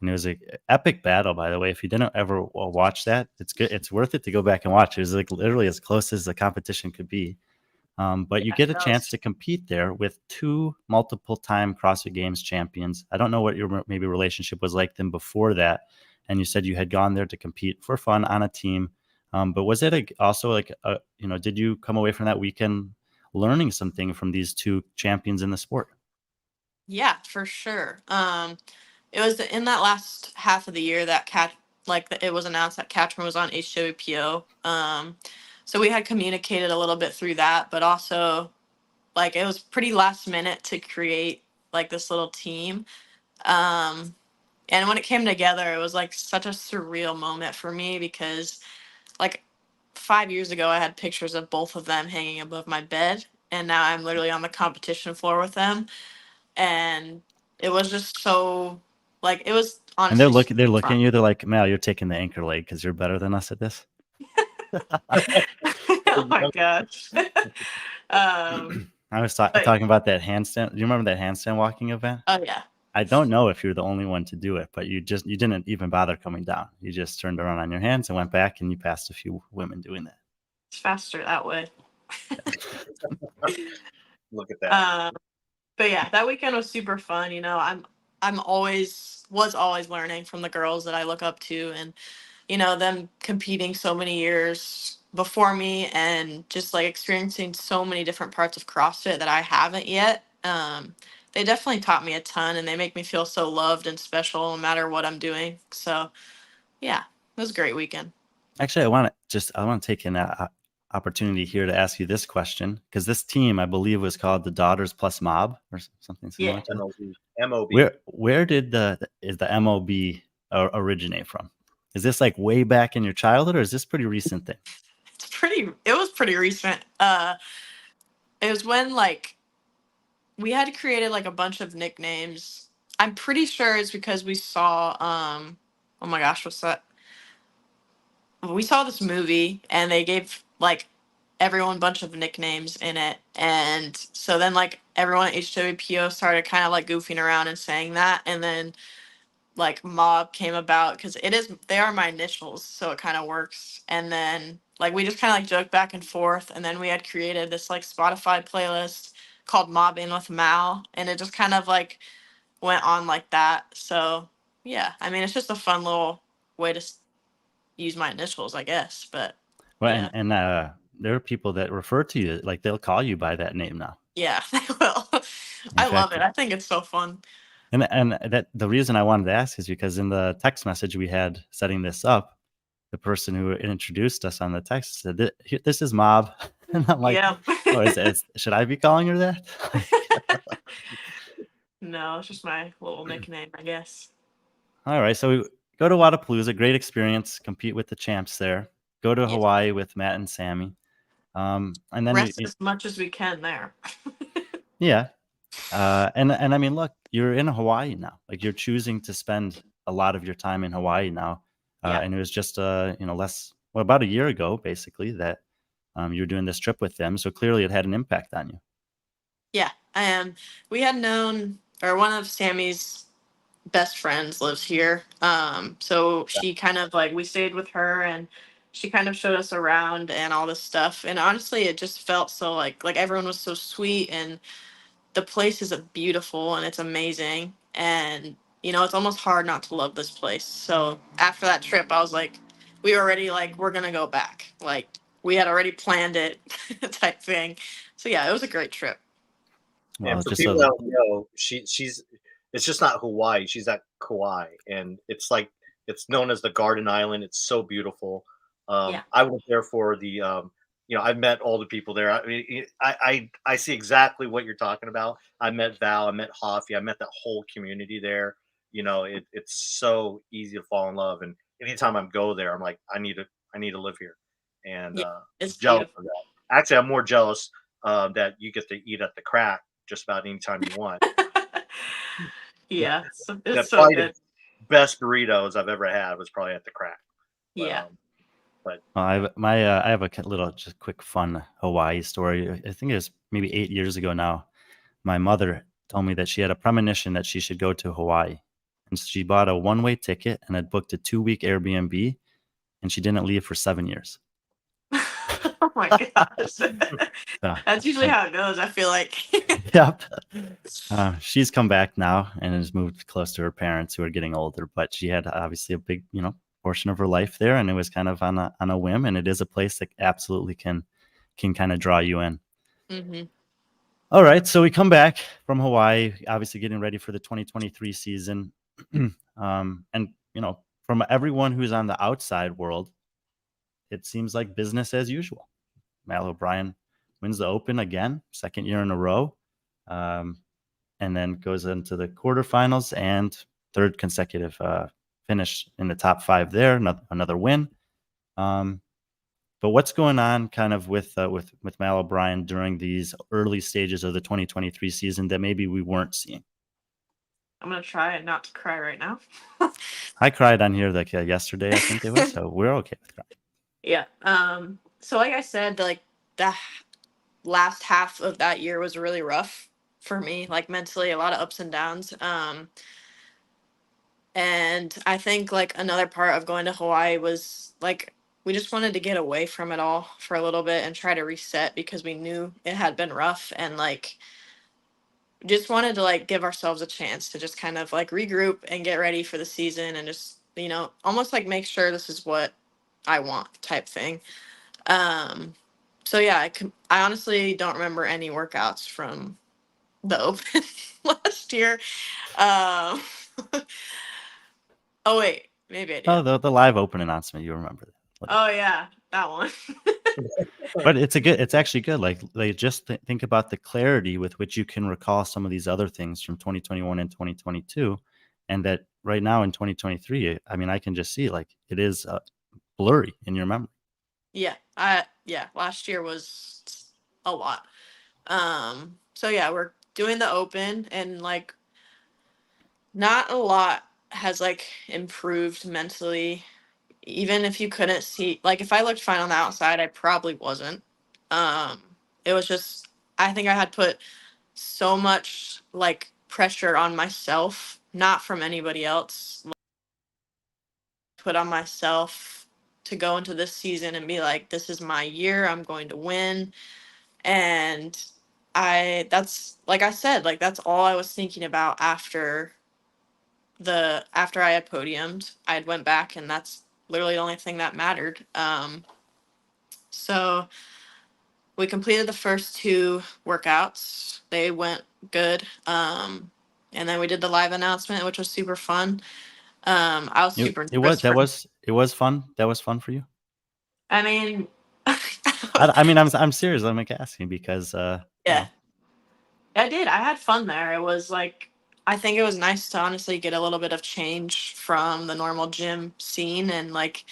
And it was an epic battle, by the way. If you didn't ever watch that, it's good. It's worth it to go back and watch. It was like literally as close as the competition could be. But you get a chance to compete there with 2 multiple-time CrossFit Games champions. I don't know what your maybe relationship was like then before that. And you said you had gone there to compete for fun on a team. But was it also like, did you come away from that weekend learning something from these two champions in the sport. Yeah, for sure. It was in that last half of the year that it was announced that Catchman was on HWPO. So we had communicated a little bit through that, but also like it was pretty last minute to create like this little team. And when it came together, it was like such a surreal moment for me because like 5 years ago, I had pictures of both of them hanging above my bed, and now I'm literally on the competition floor with them. And it was just so like it was And they're honestly looking fun. at you. They're like, Mal, you're taking the anchor leg because you're better than us at this. Oh my gosh. I was talking about that handstand. Do you remember that handstand walking event? Oh yeah. I don't know if you're the only one to do it, but you didn't even bother coming down. You just turned around on your hands and went back, and you passed a few women doing that. It's faster that way. Look at that. But yeah, that weekend was super fun. I'm always learning from the girls that I look up to, and them competing so many years before me and just like experiencing so many different parts of CrossFit that I haven't yet. They definitely taught me a ton, and they make me feel so loved and special no matter what I'm doing. So yeah, it was a great weekend. Actually, I want to take an opportunity here to ask you this question, because this team, I believe, was called the Daughters Plus Mob or something similar to that. MOB. Where did the MOB originate from? Is this like way back in your childhood, or is this pretty recent thing? It was pretty recent. It was when like we had created like a bunch of nicknames. I'm pretty sure it's because we saw oh my gosh, what's that? We saw this movie and they gave like everyone a bunch of nicknames in it. And so then like everyone at HWPO started kind of like goofing around and saying that, and then like mob came about because they are my initials, so it kind of works. And then like we just kind of like joked back and forth, and then we had created this like Spotify playlist called Mob In with Mal, and it just kind of like went on like that. So yeah, I mean it's just a fun little way to use my initials, I guess. But Well, yeah. and there are people that refer to you like they'll call you by that name now. Yeah, they will. I love it. I think it's so fun. And that the reason I wanted to ask is because in the text message we had setting this up, the person who introduced us on the text said, "This is Mob," and I'm like, Yeah. "Oh, should I be calling her that?" No, it's just my little nickname, I guess. All right, so we go to Wadapalooza, great experience, compete with the champs there. Go to Hawaii with Matt and Sammy, and then rest as much as we can there. Yeah. And I mean, look, you're in Hawaii now. Like you're choosing to spend a lot of your time in Hawaii now. And it was just about a year ago, basically, that you were doing this trip with them. So clearly it had an impact on you. Yeah. We had known, or one of Sammy's best friends lives here. So she kind of like, we stayed with her, and she kind of showed us around and all this stuff. And honestly, it just felt so like everyone was so sweet, and the place is beautiful and it's amazing. And it's almost hard not to love this place. So after that trip, I was like, we were already like, we're gonna go back. Like we had already planned it, type thing. So yeah, it was a great trip. Well, and for people that don't know, she's it's just not Hawaii. She's at Kauai, and it's known as the Garden Island. It's so beautiful. I went there for the I met all the people there. I mean, I see exactly what you're talking about. I met Val, I met Hoffy, I met that whole community there. It's so easy to fall in love, and anytime I go there, I'm like, I need to live here, and it's jealous of that. Actually, I'm more jealous that you get to eat at the Crack just about anytime you want. Yeah, it's so good. The best burritos I've ever had was probably at the Crack. Yeah. But I have a little just quick fun Hawaii story. I think it was maybe 8 years ago now. My mother told me that she had a premonition that she should go to Hawaii, and she bought a one-way ticket and had booked a 2-week Airbnb, and she didn't leave for 7 years. Oh my gosh. That's usually how it goes, I feel like. Yep. She's come back now and has moved close to her parents who are getting older, but she had obviously a big, portion of her life there, and it was kind of on a whim, and it is a place that absolutely can kind of draw you in. Mm-hmm. All right, so we come back from Hawaii, obviously getting ready for the 2023 season. And, from everyone who's on the outside world, it seems like business as usual. Mallory O'Brien wins the Open again, second year in a row, and then goes into the quarterfinals and third consecutive finish in the top 5 there, another win. But what's going on kind of with Mallory O'Brien during these early stages of the 2023 season that maybe we weren't seeing? I'm gonna try not to cry right now. I cried on here like yesterday, I think it was, so we're okay with crying. Yeah. So like I said, like the last half of that year was really rough for me, like mentally, a lot of ups and downs. And I think like another part of going to Hawaii was like we just wanted to get away from it all for a little bit and try to reset because we knew it had been rough and like just wanted to like give ourselves a chance to just kind of like regroup and get ready for the season and just, almost like make sure this is what I want type thing. Um so yeah, I honestly don't remember any workouts from the Open last year. Um oh wait, maybe I do. Oh, the live Open announcement, you remember that. Oh yeah, that one. But it's actually good. Like they just think about the clarity with which you can recall some of these other things from 2021 and 2022, and that right now in 2023, I mean, I can just see like it is blurry in your memory. Yeah, last year was a lot. So yeah, we're doing the Open and like not a lot has like improved mentally. Even if you couldn't see, like if I looked fine on the outside, I probably wasn't. Um, it was just I think I had put so much like pressure on myself, not from anybody else, put on myself to go into this season and be like, this is my year, I'm going to win. And that's like I said, like that's all I was thinking about after I had podiumed. I had went back and that's literally the only thing that mattered. So we completed the first 2 workouts. They went good. And then we did the live announcement, which was super fun. I was super nervous. It was fun. That was fun for you. I mean, I mean, I'm serious. I'm like asking because yeah, I did. I had fun there. It was like, I think it was nice to honestly get a little bit of change from the normal gym scene. And like,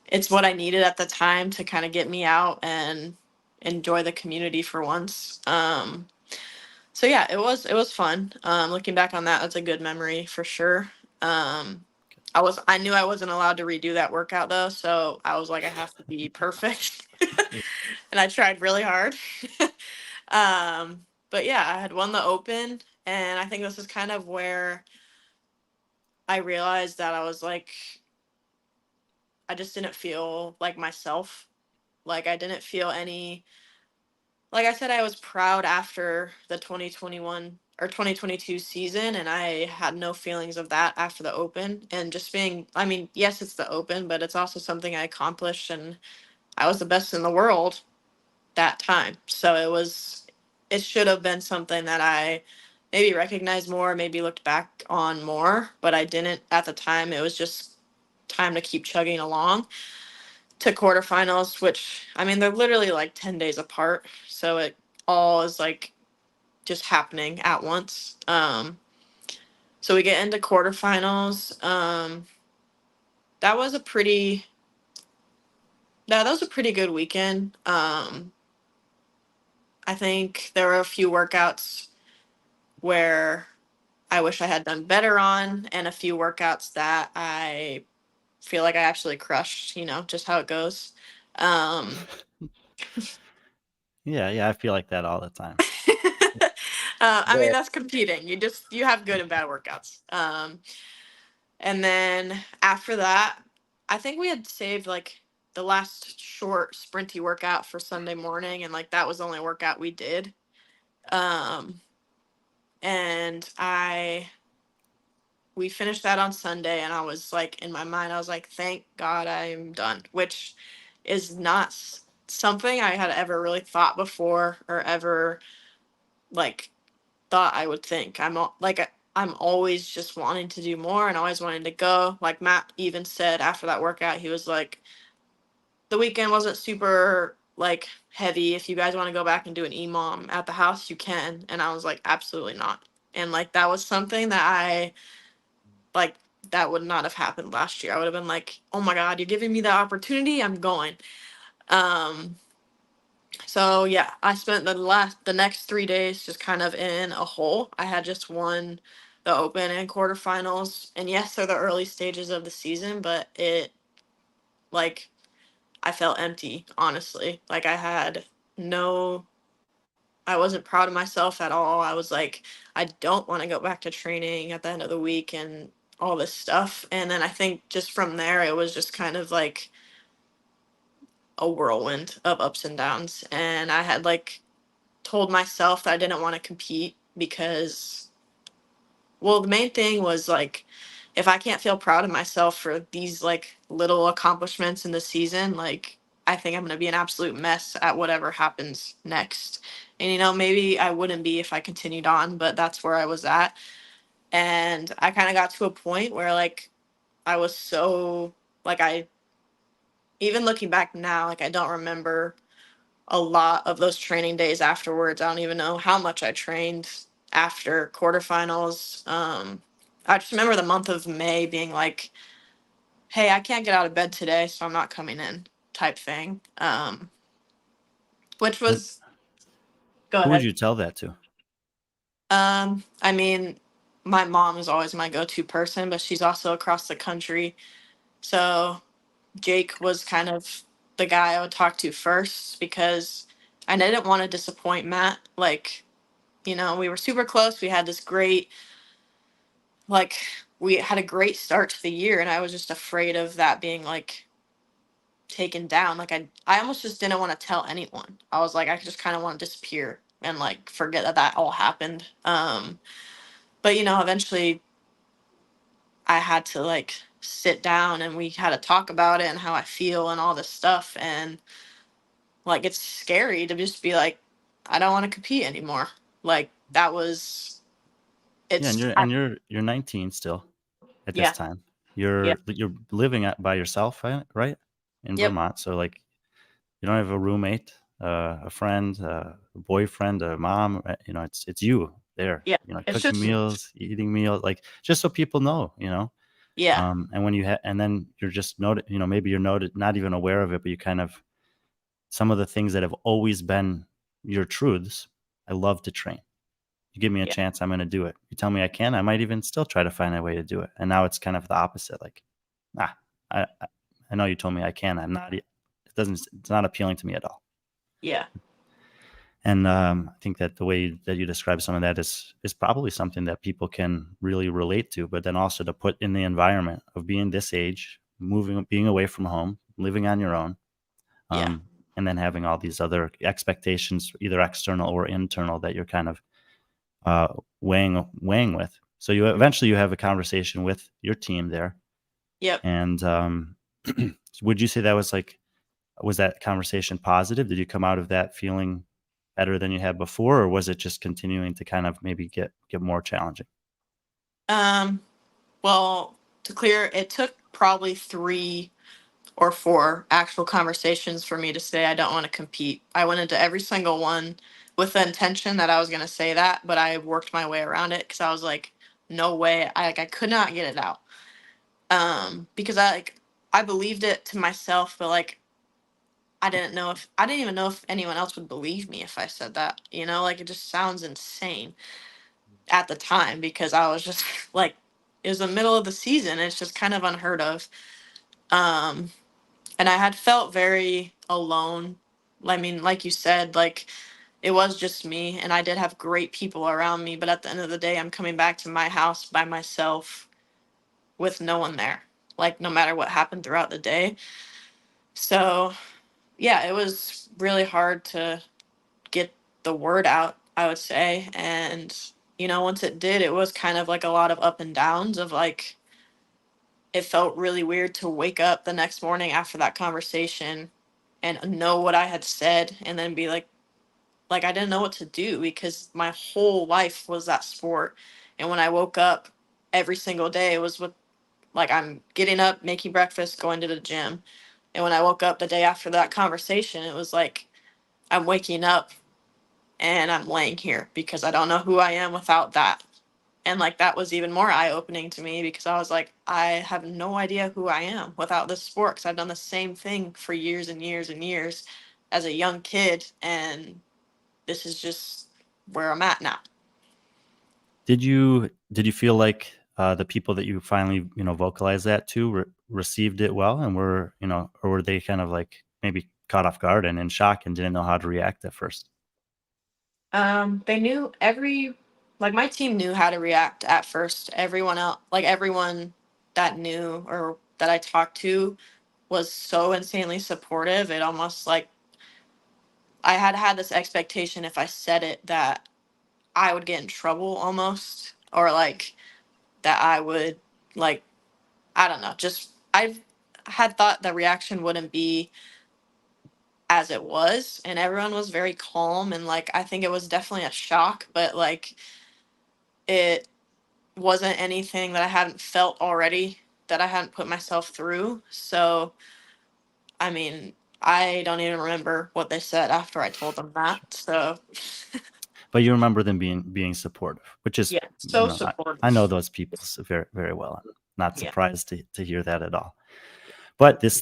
it's what I needed at the time to kind of get me out and enjoy the community for once. So yeah, it was fun. Looking back on that, that's a good memory for sure. Um, I knew I wasn't allowed to redo that workout though, so I was like, I have to be perfect, and I tried really hard. But yeah, I had won the Open, and I think this is kind of where I realized that I was like, I just didn't feel like myself. Like I didn't feel any. Like I said, I was proud after the 2021 or 2022 season, and I had no feelings of that after the Open. And just being, I mean, yes, it's the Open, but it's also something I accomplished, and I was the best in the world that time. So it should have been something that I maybe recognized more, maybe looked back on more, but I didn't at the time. It was just time to keep chugging along to quarterfinals, which I mean, they're literally like 10 days apart. So it all is like just happening at once. So we get into quarterfinals. That was a pretty, that was a pretty good weekend. I think there were a few workouts where I wish I had done better on, and a few workouts that I feel like I actually crushed, just how it goes. Um, yeah, I feel like that all the time. I mean, that's competing. You have good and bad workouts. And then after that, I think we had saved like the last short sprinty workout for Sunday morning, and like that was the only workout we did. Um, and we finished that on Sunday, and I was like, in my mind, I was like, thank God I'm done, which is not something I had ever really thought before or ever like thought I would think. I'm always just wanting to do more and always wanting to go. Like Matt even said after that workout, he was like, the weekend wasn't super like heavy. If you guys want to go back and do an EMOM at the house, you can. And I was like, absolutely not. And like that was something that I like that would not have happened last year. I would have been like, oh my God, you're giving me the opportunity, I'm going. Um so yeah, I spent the next 3 days just kind of in a hole. I had just won the open and quarterfinals. And yes, they're the early stages of the season, but it like I felt empty, honestly. Like no I wasn't proud of myself at all. I was like, I don't want to go back to training at the end of the week and all this stuff. And then I think just from there, it was just kind of like a whirlwind of ups and downs. And I had like told myself that I didn't want to compete because, well, the main thing was like, if I can't feel proud of myself for these like little accomplishments in the season, like I think I'm going to be an absolute mess at whatever happens next. And maybe I wouldn't be if I continued on, but that's where I was at. And I kind of got to a point where like I was so like I even looking back now, like I don't remember a lot of those training days afterwards. I don't even know how much I trained after quarterfinals. I just remember the month of May being like, hey, I can't get out of bed today, so I'm not coming in type thing. Which And was, go who would ahead. you tell that to? I mean, my mom is always my go-to person, but she's also across the country. So Jake was kind of the guy I would talk to first because I didn't want to disappoint Matt. Like, we were super close. We had this great, like, we had a great start to the year, and I was just afraid of that being like taken down. Like, I almost just didn't want to tell anyone. I was like, I just kind of want to disappear and like forget that that all happened. But eventually I had to like sit down and we had to talk about it and how I feel and all this stuff. And like, it's scary to just be like, I don't want to compete anymore. Like, that was, Yeah, and it's, you're 19 still at this yeah, time. yeah, You're living by yourself, right? In yep, Vermont. So like you don't have a roommate, a friend, a boyfriend, a mom. It's you there. yeah. It's Cooking just, meals, eating meals, like just so people know. yeah, And when and then you're just maybe you're not even aware of it, but you kind of some of the things that have always been your truths. I love to train. You give me a yeah, chance, I'm going to do it. You tell me I can, I might even still try to find a way to do it. And now it's kind of the opposite. Like, nah, I know you told me I can. I'm not. It's not appealing to me at all. yeah, And I think that the way that you describe some of that is probably something that people can really relate to. But then also to put in the environment of being this age, being away from home, living on your own, yeah, and then having all these other expectations, either external or internal, that you're kind of weighing with. So you eventually you have a conversation with your team there, yep. and would you say that was that conversation positive? Did you come out of that feeling better than you had before, or was it just continuing to kind of maybe get more challenging? Um, well, to clear, it took probably 3 or 4 actual conversations for me to say I don't want to compete. I went into every single one with the intention that I was going to say that, but I worked my way around it because I was like, no way. I could not get it out. Because I believed it to myself, but like I didn't even know if anyone else would believe me if I said that. Like it just sounds insane at the time because I was just like, it was the middle of the season. It's just kind of unheard of. Um, and I had felt very alone. I mean, like you said, like it was just me, and I did have great people around me. But at the end of the day, I'm coming back to my house by myself with no one there, like no matter what happened throughout the day. So, yeah, it was really hard to get the word out, I would say. And, once it did, it was kind of like a lot of up and downs of like, it felt really weird to wake up the next morning after that conversation and know what I had said, and then be like I didn't know what to do because my whole life was that sport. And when I woke up every single day, it was with like I'm getting up, making breakfast, going to the gym. And when I woke up the day after that conversation, it was like I'm waking up and I'm laying here because I don't know who I am without that. And like that was even more eye opening to me because I was like, I have no idea who I am without this sport because I've done the same thing for years and years and years as a young kid. And this is just where I'm at now. Did you feel like the people that you finally vocalized that to received it well, and were or were they kind of like maybe caught off guard and in shock and didn't know how to react at first? They knew like my team knew how to react at first. Everyone else, like everyone that knew or that I talked to was so insanely supportive. It almost like I had this expectation if I said it that I would get in trouble almost, or like that I would like, I don't know, just I had thought the reaction wouldn't be as it was, and everyone was very calm, and like I think it was definitely a shock, but like it wasn't anything that I hadn't felt already, that I hadn't put myself through. So I mean, I don't even remember what they said after I told them that. So But you remember them being supportive, which is, yeah, so I know supportive. those people very, very well. I'm not Yeah. surprised to hear that at all. But this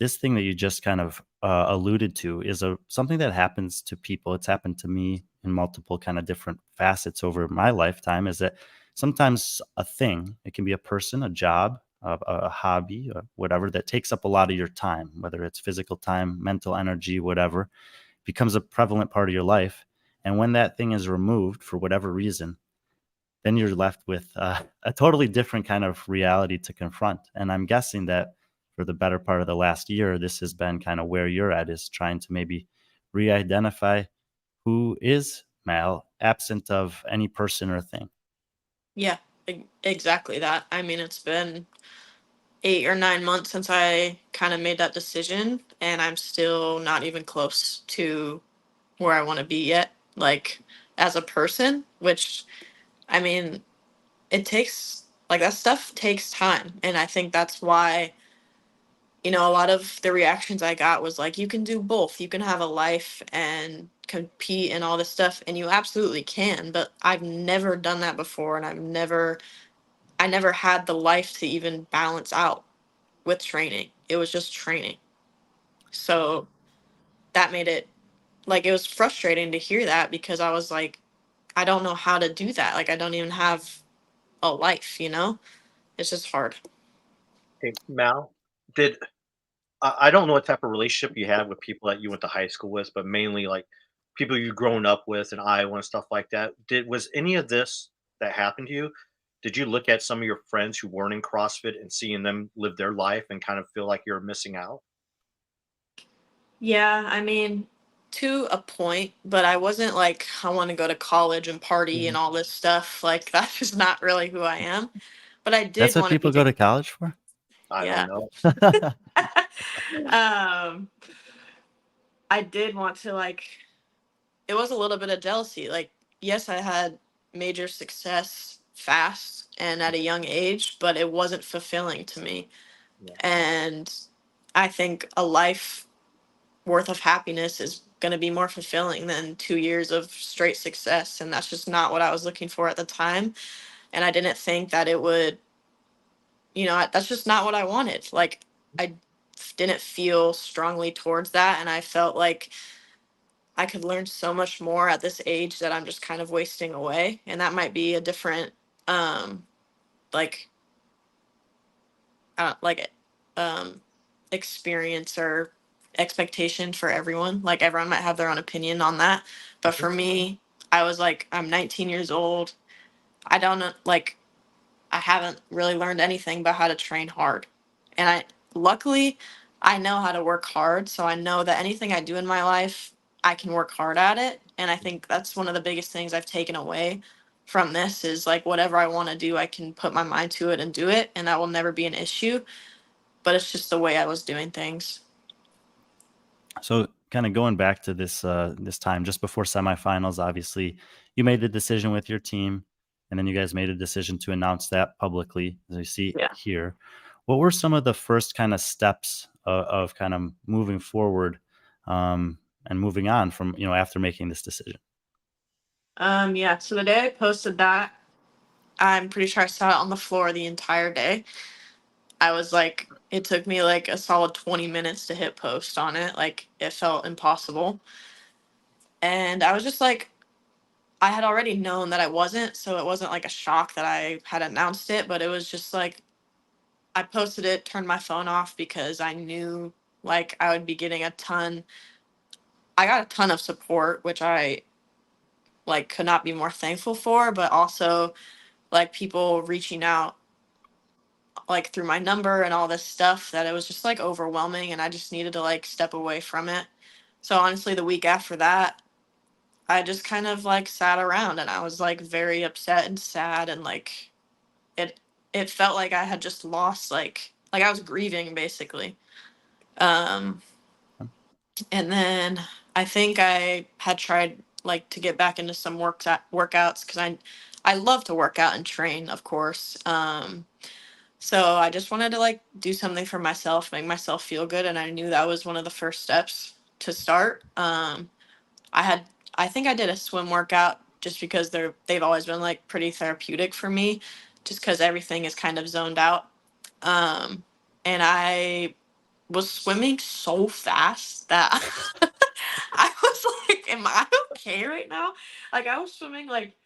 thing that you just kind of alluded to is something that happens to people. It's happened to me in multiple kind of different facets over my lifetime. Is that sometimes a thing? It can be a person, a job, a hobby, or whatever that takes up a lot of your time, whether it's physical time, mental energy, whatever, becomes a prevalent part of your life. And when that thing is removed for whatever reason, then you're left with a totally different kind of reality to confront. And I'm guessing that for the better part of the last year, this has been kind of where you're at, is trying to maybe re-identify who is Mal, absent of any person or thing. Yeah, exactly that. I mean, it's been 8 or 9 months since I kind of made that decision, and I'm still not even close to where I want to be yet, like as a person, which I mean, it takes like that stuff takes time. And I think that's why, a lot of the reactions I got was like, you can do both. You can have a life and compete and all this stuff, and you absolutely can. But I've never done that before, and I never had the life to even balance out with training. It was just training. So that made it like it was frustrating to hear that because I was like, I don't know how to do that. Like I don't even have a life. It's just hard. Hey, Mal, did I don't know what type of relationship you had with people that you went to high school with, but mainly like people you've grown up with in Iowa and stuff like that. Was any of this that happened to you? Did you look at some of your friends who weren't in CrossFit and seeing them live their life and kind of feel like you're missing out? Yeah, I mean, to a point, but I wasn't like, I want to go to college and party and Mhm. all this stuff. Like, that's just not really who I am. But I That's did what want to people go be, to college for. I don't yeah. know. um, I did want to, like, it was a little bit of jealousy. Like, yes, I had major success fast and at a young age, but it wasn't fulfilling to me. Yeah. And I think a life worth of happiness is going to be more fulfilling than 2 years of straight success. And that's just not what I was looking for at the time. And I didn't think that it would, that's just not what I wanted. Like, I didn't feel strongly towards that. And I felt like I could learn so much more at this age that I'm just kind of wasting away. And that might be a different, like, like um experience or expectation for everyone. Like everyone might have their own opinion on that. But Mhm. for me, I was like, I'm 19 years old. I don't know, like I haven't really learned anything about how to train hard. And luckily I know how to work hard, so I know that anything I do in my life, I can work hard at it. And I think that's one of the biggest things I've taken away from this is like whatever I want to do, I can put my mind to it and do it, and that will never be an issue, but it's just the way I was doing things. So kind of going back to this time just before semifinals, obviously you made the decision with your team, and then you guys made a decision to announce that publicly, as we see Yeah. here. What were some of the first kind of steps of kind of moving forward, and moving on from, after making this decision? Yeah. So the day I posted that, I'm pretty sure I sat on the floor the entire day. I was like, it took me like a solid 20 minutes to hit post on it. Like it felt impossible. And I was just like, I had already known that I wasn't, so it wasn't like a shock that I had announced it, but it was just like I posted it, turned my phone off because I knew like I would be getting I got a ton of support, which I like could not be more thankful for, but also like people reaching out like through my number and all this stuff that it was just like overwhelming and I just needed to like step away from it. So honestly, the week after that, I just kind of like sat around and I was like very upset and sad and like it it felt like I had just lost like I was grieving basically. Um and then I think I had tried like to get back into some workouts cuz I love to work out and train, of course. So I just wanted to like do something for myself, make myself feel good, and I knew that was one of the first steps to start. I had I think I did a swim workout just because they've always been like pretty therapeutic for me, just because everything is kind of zoned out. Um, and I was swimming so fast that I was like, "Am I okay right now?" Like I was swimming like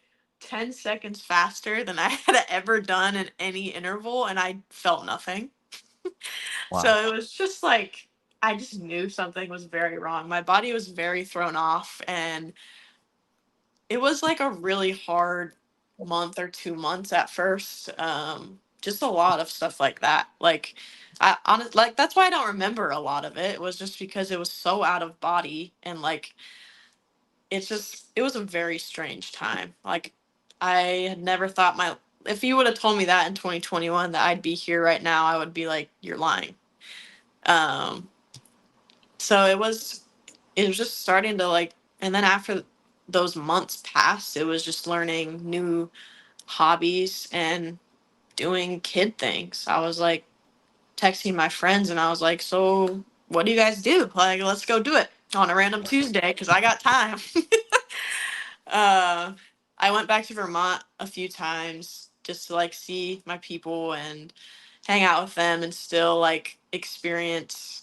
10 seconds faster than I had ever done in any interval, and I felt nothing. Wow. So it was just like I just knew something was very wrong. My body was very thrown off, and it was like a really hard month or 2 months at first. Just a lot of stuff like that. Like I honest like that's why I don't remember a lot of it. It was just because it was so out of body and like it was a very strange time. Like I had never thought my if you would have told me that in 2021 that I'd be here right now, I would be like, you're lying. Um, so it was just starting to like and then after those months passed, it was just learning new hobbies and doing kid things. I was like texting my friends and I was like, "So, what do you guys do? Like, let's go do it on a random Tuesday cuz I got time." uh I went back to Vermont a few times just to like see my people and hang out with them and still like experience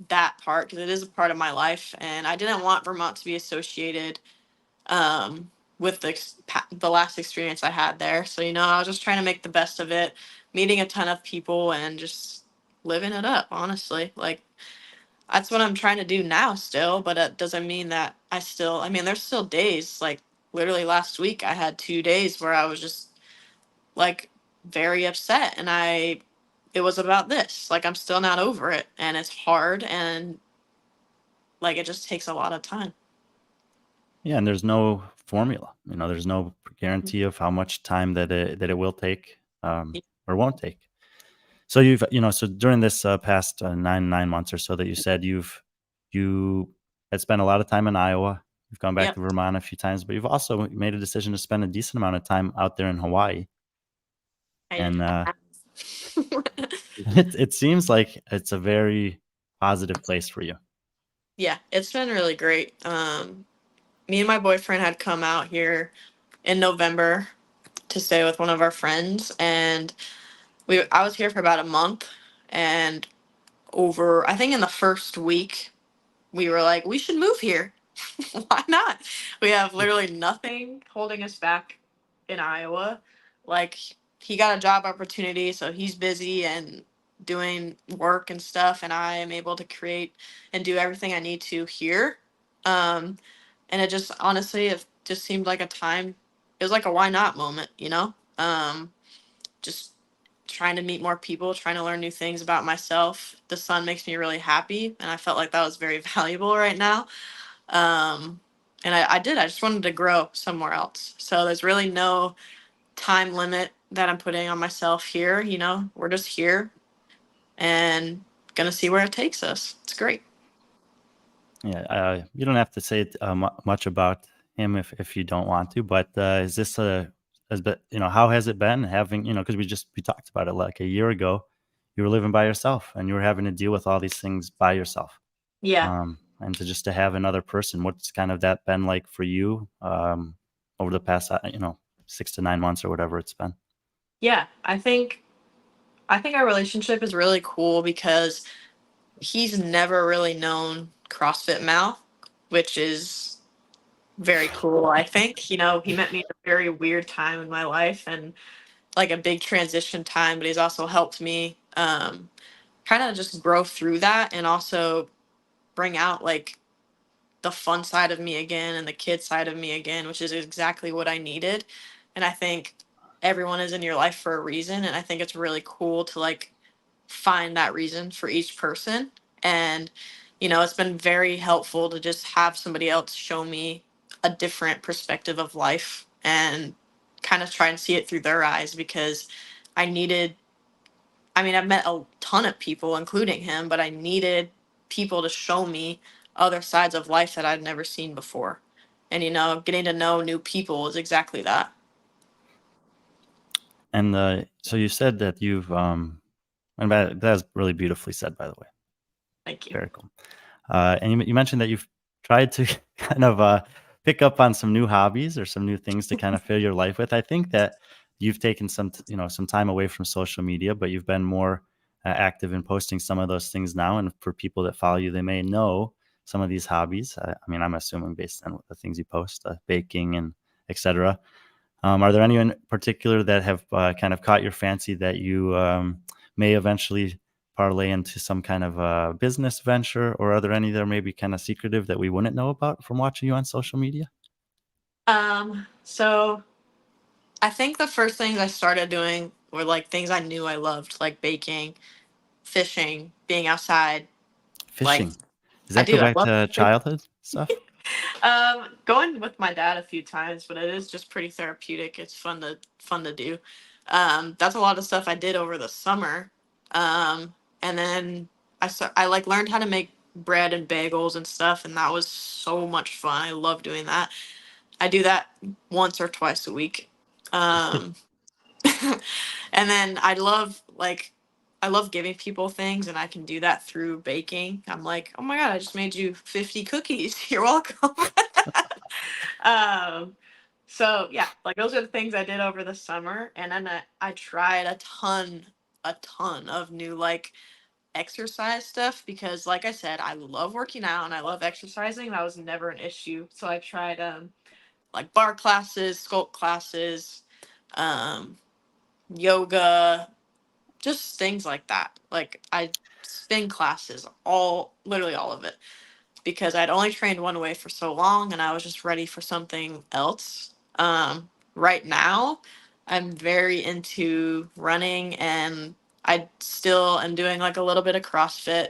that part because it is a part of my life and I didn't want Vermont to be associated with the last experience I had there. So I was just trying to make the best of it, meeting a ton of people and just living it up. Honestly, like that's what I'm trying to do now still. But it doesn't mean that I mean, there's still days like literally last week I had 2 days where I was just like very upset and it was about this. Like I'm still not over it and it's hard and like it just takes a lot of time. Yeah, and there's no formula. There's no guarantee of how much time that it will take, or won't take. So so during this past 9 months or so that you said you had spent a lot of time in Iowa. You've gone back Yep. to Vermont a few times, but you've also made a decision to spend a decent amount of time out there in Hawaii. I And have. it seems like it's a very positive place for you. Yeah, it's been really great. Me and my boyfriend had come out here in November to stay with one of our friends, and I was here for about a month, and over I think in the first week we were like, we should move here. Why not? We have literally nothing holding us back in Iowa. Like he got a job opportunity, so he's busy and doing work and stuff, and I am able to create and do everything I need to here. Um, and it just honestly, it just seemed like a time. It was like a why not moment. Just trying to meet more people, trying to learn new things about myself. The sun makes me really happy, and I felt like that was very valuable right now. Um, and I just wanted to grow somewhere else. So there's really no time limit that I'm putting on myself here. We're just here and gonna see where it takes us. It's great. Yeah, you don't have to say much about him if you don't want to, but is this how has it been having, because we talked about it like a year ago, you were living by yourself and you were having to deal with all these things by yourself. Yeah. And to have another person, what's kind of that been like for you over the past, 6 to 9 months or whatever it's been? Yeah. I think our relationship is really cool because he's never really known CrossFit Mal, which is very cool, I think. He met me at a very weird time in my life and like a big transition time, but he's also helped me kind of just grow through that and also bring out like the fun side of me again and the kid side of me again, which is exactly what I needed. And I think everyone is in your life for a reason. And I think it's really cool to like find that reason for each person. And, it's been very helpful to just have somebody else show me a different perspective of life and kind of try and see it through their eyes because I needed, I've met a ton of people, including him, but I needed people to show me other sides of life that I'd never seen before. And, getting to know new people is exactly that. And so you said that and that's really beautifully said, by the way. Thank you. Very cool. And you mentioned that you've tried to kind of pick up on some new hobbies or some new things to kind of fill your life with. I think that you've taken some time away from social media, but you've been more active in posting some of those things now. And for people that follow you, they may know some of these hobbies. I'm assuming based on the things you post, baking and etc. Are there any in particular that have kind of caught your fancy that you may eventually parlay into some kind of business venture, or are there any that are maybe kind of secretive that we wouldn't know about from watching you on social media? So I think the first things I started doing were like things I knew I loved, like baking, fishing, being outside. Like Fishing. Does I that go do. I back love to fishing. childhood stuff? Going with my dad a few times, but it is just pretty therapeutic. It's fun to do. That's a lot of stuff I did over the summer. And then I like learned how to make bread and bagels and stuff, and that was so much fun. I love doing that. I do that once or twice a week. Um, and then I love giving people things, and I can do that through baking. I'm like, oh my god, I just made you 50 cookies. You're welcome. um, so yeah, like those are the things I did over the summer, and then I tried a ton of new like exercise stuff because, like I said, I love working out and I love exercising. That was never an issue. So I tried like bar classes, sculpt classes, um, yoga, just things like that. Like I spin classes, literally all of it, because I'd only trained one way for so long and I was just ready for something else. Right now, I'm very into running and I still am doing like a little bit of CrossFit.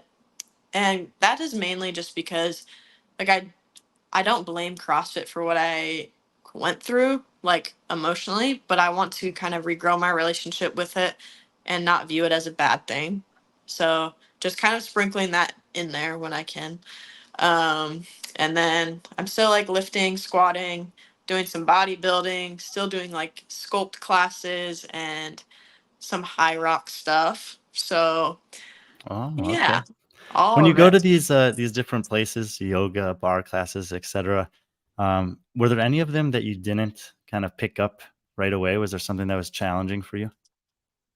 And that is mainly just because like I don't blame CrossFit for what I went through, like emotionally, but I want to kind of regrow my relationship with it and not view it as a bad thing. So just kind of sprinkling that in there when I can. Um, and then I'm still like lifting, squatting, doing some bodybuilding, still doing like sculpt classes and some high rock stuff. So Oh, okay. yeah, all When you of go to it. these different places, yoga, bar classes, etc., were there any of them that you didn't kind of pick up right away? Was there something that was challenging for you?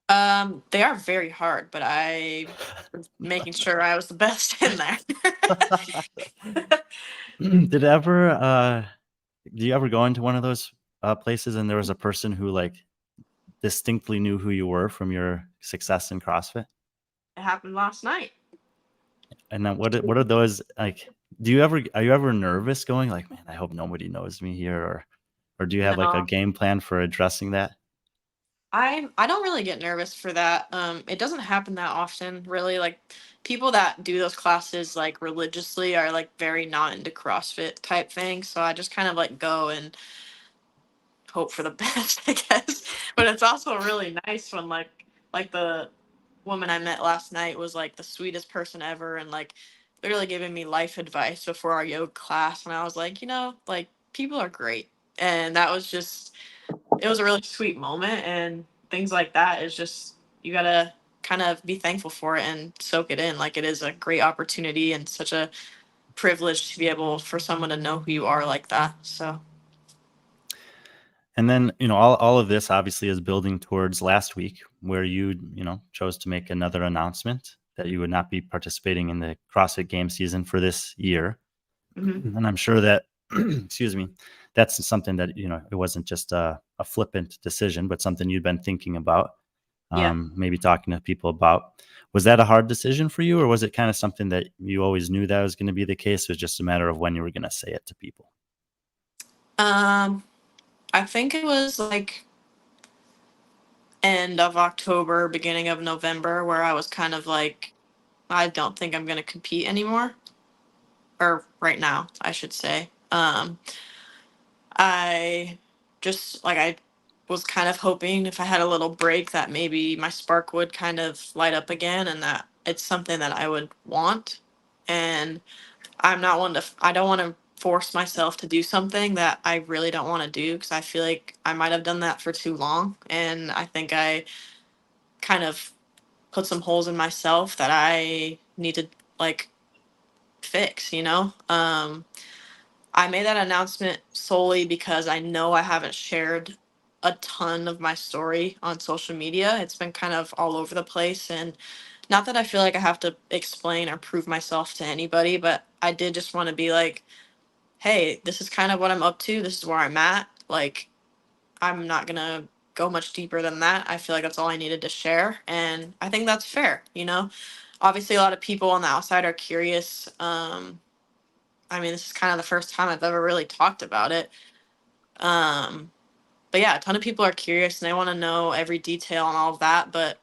They are very hard, but I was making sure I was the best in there. Did ever do you ever go into one of those places and there was a person who like distinctly knew who you were from your success in CrossFit? It happened last night. And then what are those like? Are you ever nervous going like, man, I hope nobody knows me here, or do you have like a No, game plan for addressing that? I don't really get nervous for that. It doesn't happen that often, really. Like people that do those classes like religiously are like very not into CrossFit type thing. So I just kind of like go and hope for the best, I guess. But it's also really nice when like the woman I met last night was like the sweetest person ever and like literally giving me life advice before our yoga class. And I was like, like people are great. And that was just, it was a really sweet moment. And things like that is just, you got to kind of be thankful for it and soak it in. Like it is a great opportunity and such a privilege to be able for someone to know who you are like that. So, And then, all of this obviously is building towards last week where you chose to make another announcement that you would not be participating in the CrossFit Games season for this year. mhm. And I'm sure that, excuse me, that's something that, it wasn't just a flippant decision, but something you'd been thinking about, Yeah. maybe talking to people about. Was that a hard decision for you, or was it kind of something that you always knew that was going to be the case? It was just a matter of when you were going to say it to people? Um, I think it was like end of October, beginning of November, where I was kind of like, I don't think I'm going to compete anymore. Or right now, I should say. I just like I was kind of hoping if I had a little break that maybe my spark would kind of light up again and that it's something that I would want. And I'm not one to, I don't want to force myself to do something that I really don't want to do because I feel like I might have done that for too long. And I think I kind of put some holes in myself that I need to like fix. I made that announcement solely because I know I haven't shared a ton of my story on social media. It's been kind of all over the place. And not that I feel like I have to explain or prove myself to anybody, but I did just want to be like, hey, this is kind of what I'm up to. This is where I'm at. Like, I'm not going to go much deeper than that. I feel like that's all I needed to share. And I think that's fair. Obviously, a lot of people on the outside are curious. I mean, this is kind of the first time I've ever really talked about it. Um, but yeah, a ton of people are curious and they want to know every detail and all of that. But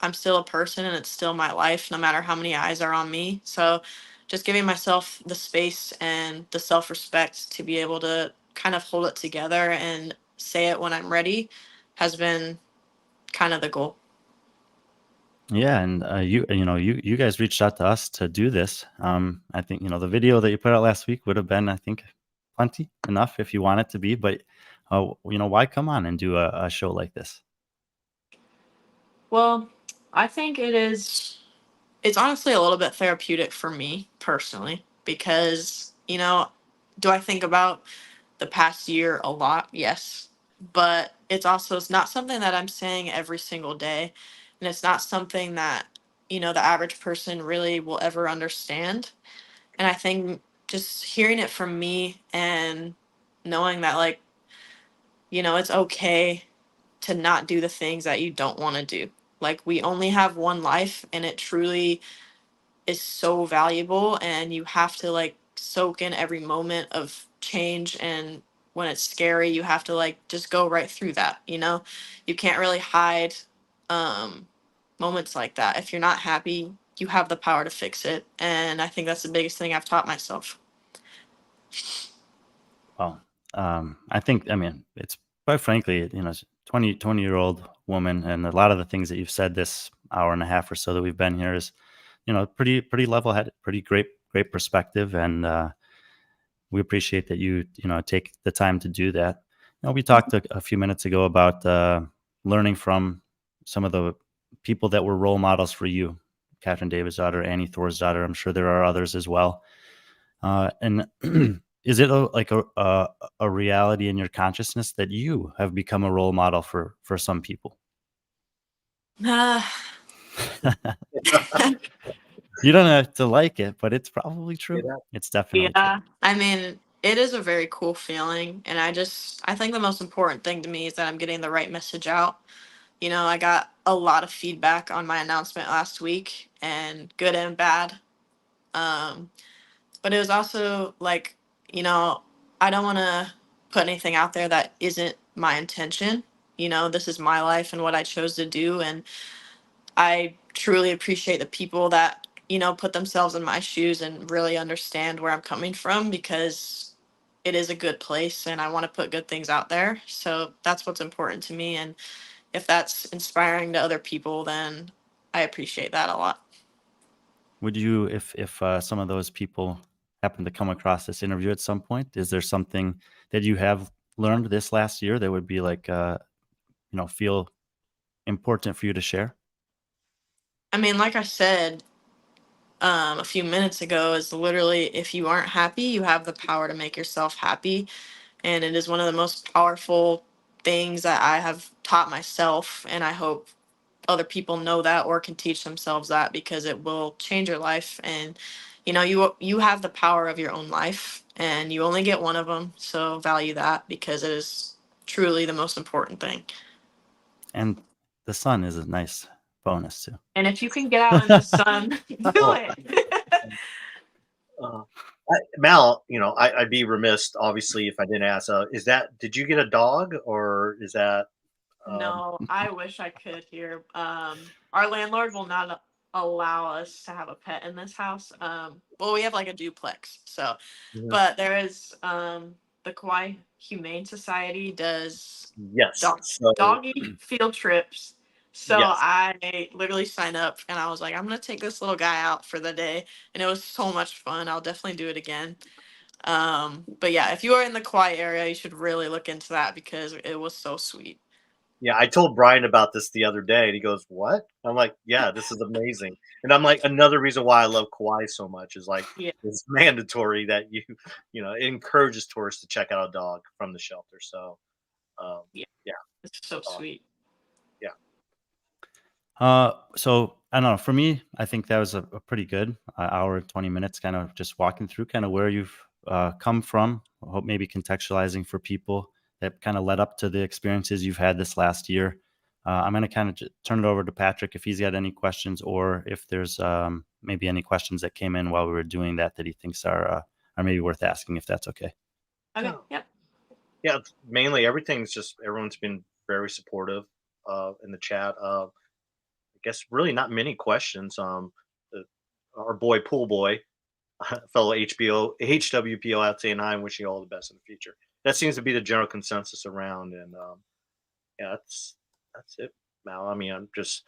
I'm still a person and it's still my life, no matter how many eyes are on me. So just giving myself the space and the self respect to be able to kind of hold it together and say it when I'm ready has been kind of the goal. Yeah, and you guys reached out to us to do this. I think the video that you put out last week would have been, I think, plenty enough if you want it to be. But why come on and do a show like this? Well, I think it's honestly a little bit therapeutic for me personally because, do I think about the past year a lot? Yes. But it's not something that I'm saying every single day. And it's not something that, the average person really will ever understand. And I think just hearing it from me and knowing that, like, it's okay to not do the things that you don't want to do. Like, we only have one life and it truly is so valuable and you have to like soak in every moment of change and when it's scary you have to like just go right through that. You can't really hide um moments like that. If you're not happy you have the power to fix it, and I think that's the biggest thing I've taught myself. Well, I mean, it's quite frankly, 20-year-old woman, and a lot of the things that you've said this hour and a half or so that we've been here is, pretty level headed, pretty great perspective. And we appreciate that you take the time to do that. We talked a few minutes ago about learning from some of the people that were role models for you, Catherine David's daughter, Annie Thor's daughter. I'm sure there are others as well. And is it a reality in your consciousness that you have become a role model for some people? Uh, You don't have to like it, but it's probably true. It's definitely true. yeah, I mean, it is a very cool feeling, and I think the most important thing to me is that I'm getting the right message out. I got a lot of feedback on my announcement last week, and good and bad. Um, but it was also like, you know, I don't want to put anything out there that isn't my intention. This is my life and what I chose to do. And I truly appreciate the people that, put themselves in my shoes and really understand where I'm coming from because it is a good place and I want to put good things out there. So that's what's important to me. And if that's inspiring to other people, then I appreciate that a lot. Would you, if some of those people happen to come across this interview at some point, is there something that you have learned this last year that would be like, feel important for you to share? I mean, like I said a few minutes ago, is literally if you aren't happy, you have the power to make yourself happy. And it is one of the most powerful things that I have taught myself. And I hope other people know that or can teach themselves that, because it will change your life. And you have the power of your own life, and you only get one of them, so value that, because it is truly the most important thing. And the sun is a nice bonus too. And if you can get out in the sun, do it. Uh, Mal, I'd be remiss, obviously, if I didn't ask. Did you get a dog, or is that? No, I wish I could here. Our landlord will not allow us to have a pet in this house. Well, we have like a duplex, so, Mhm. but there is the Kauai Humane Society does Yes. doggy field trips. So Yes. I literally signed up, and I was like, I'm gonna take this little guy out for the day, and it was so much fun. I'll definitely do it again. But yeah, if you are in the Kauai area, you should really look into that, because it was so sweet. Yeah, I told Brian about this the other day, and he goes, "What?" I'm like, "Yeah, this is amazing." And I'm like, another reason why I love Kauai so much is like Yeah, it's mandatory that it encourages tourists to check out a dog from the shelter. So, yeah, yeah, it's so awesome. sweet. Yeah. So I don't know. For me, I think that was a pretty good hour, 20 minutes, kind of just walking through kind of where you've come from. I hope maybe contextualizing for people that kind of led up to the experiences you've had this last year. I'm going to kind of turn it over to Patrick if he's got any questions, or if there's maybe any questions that came in while we were doing that he thinks are maybe worth asking, if that's okay. Okay, No. yep. Yeah, mainly everyone's been very supportive in the chat. I guess really not many questions. The, our boy Pool Boy, fellow HWPO out saying hi and wishing you all the best in the future. That seems to be the general consensus around, and yeah, that's it, Mal. I mean, I'm just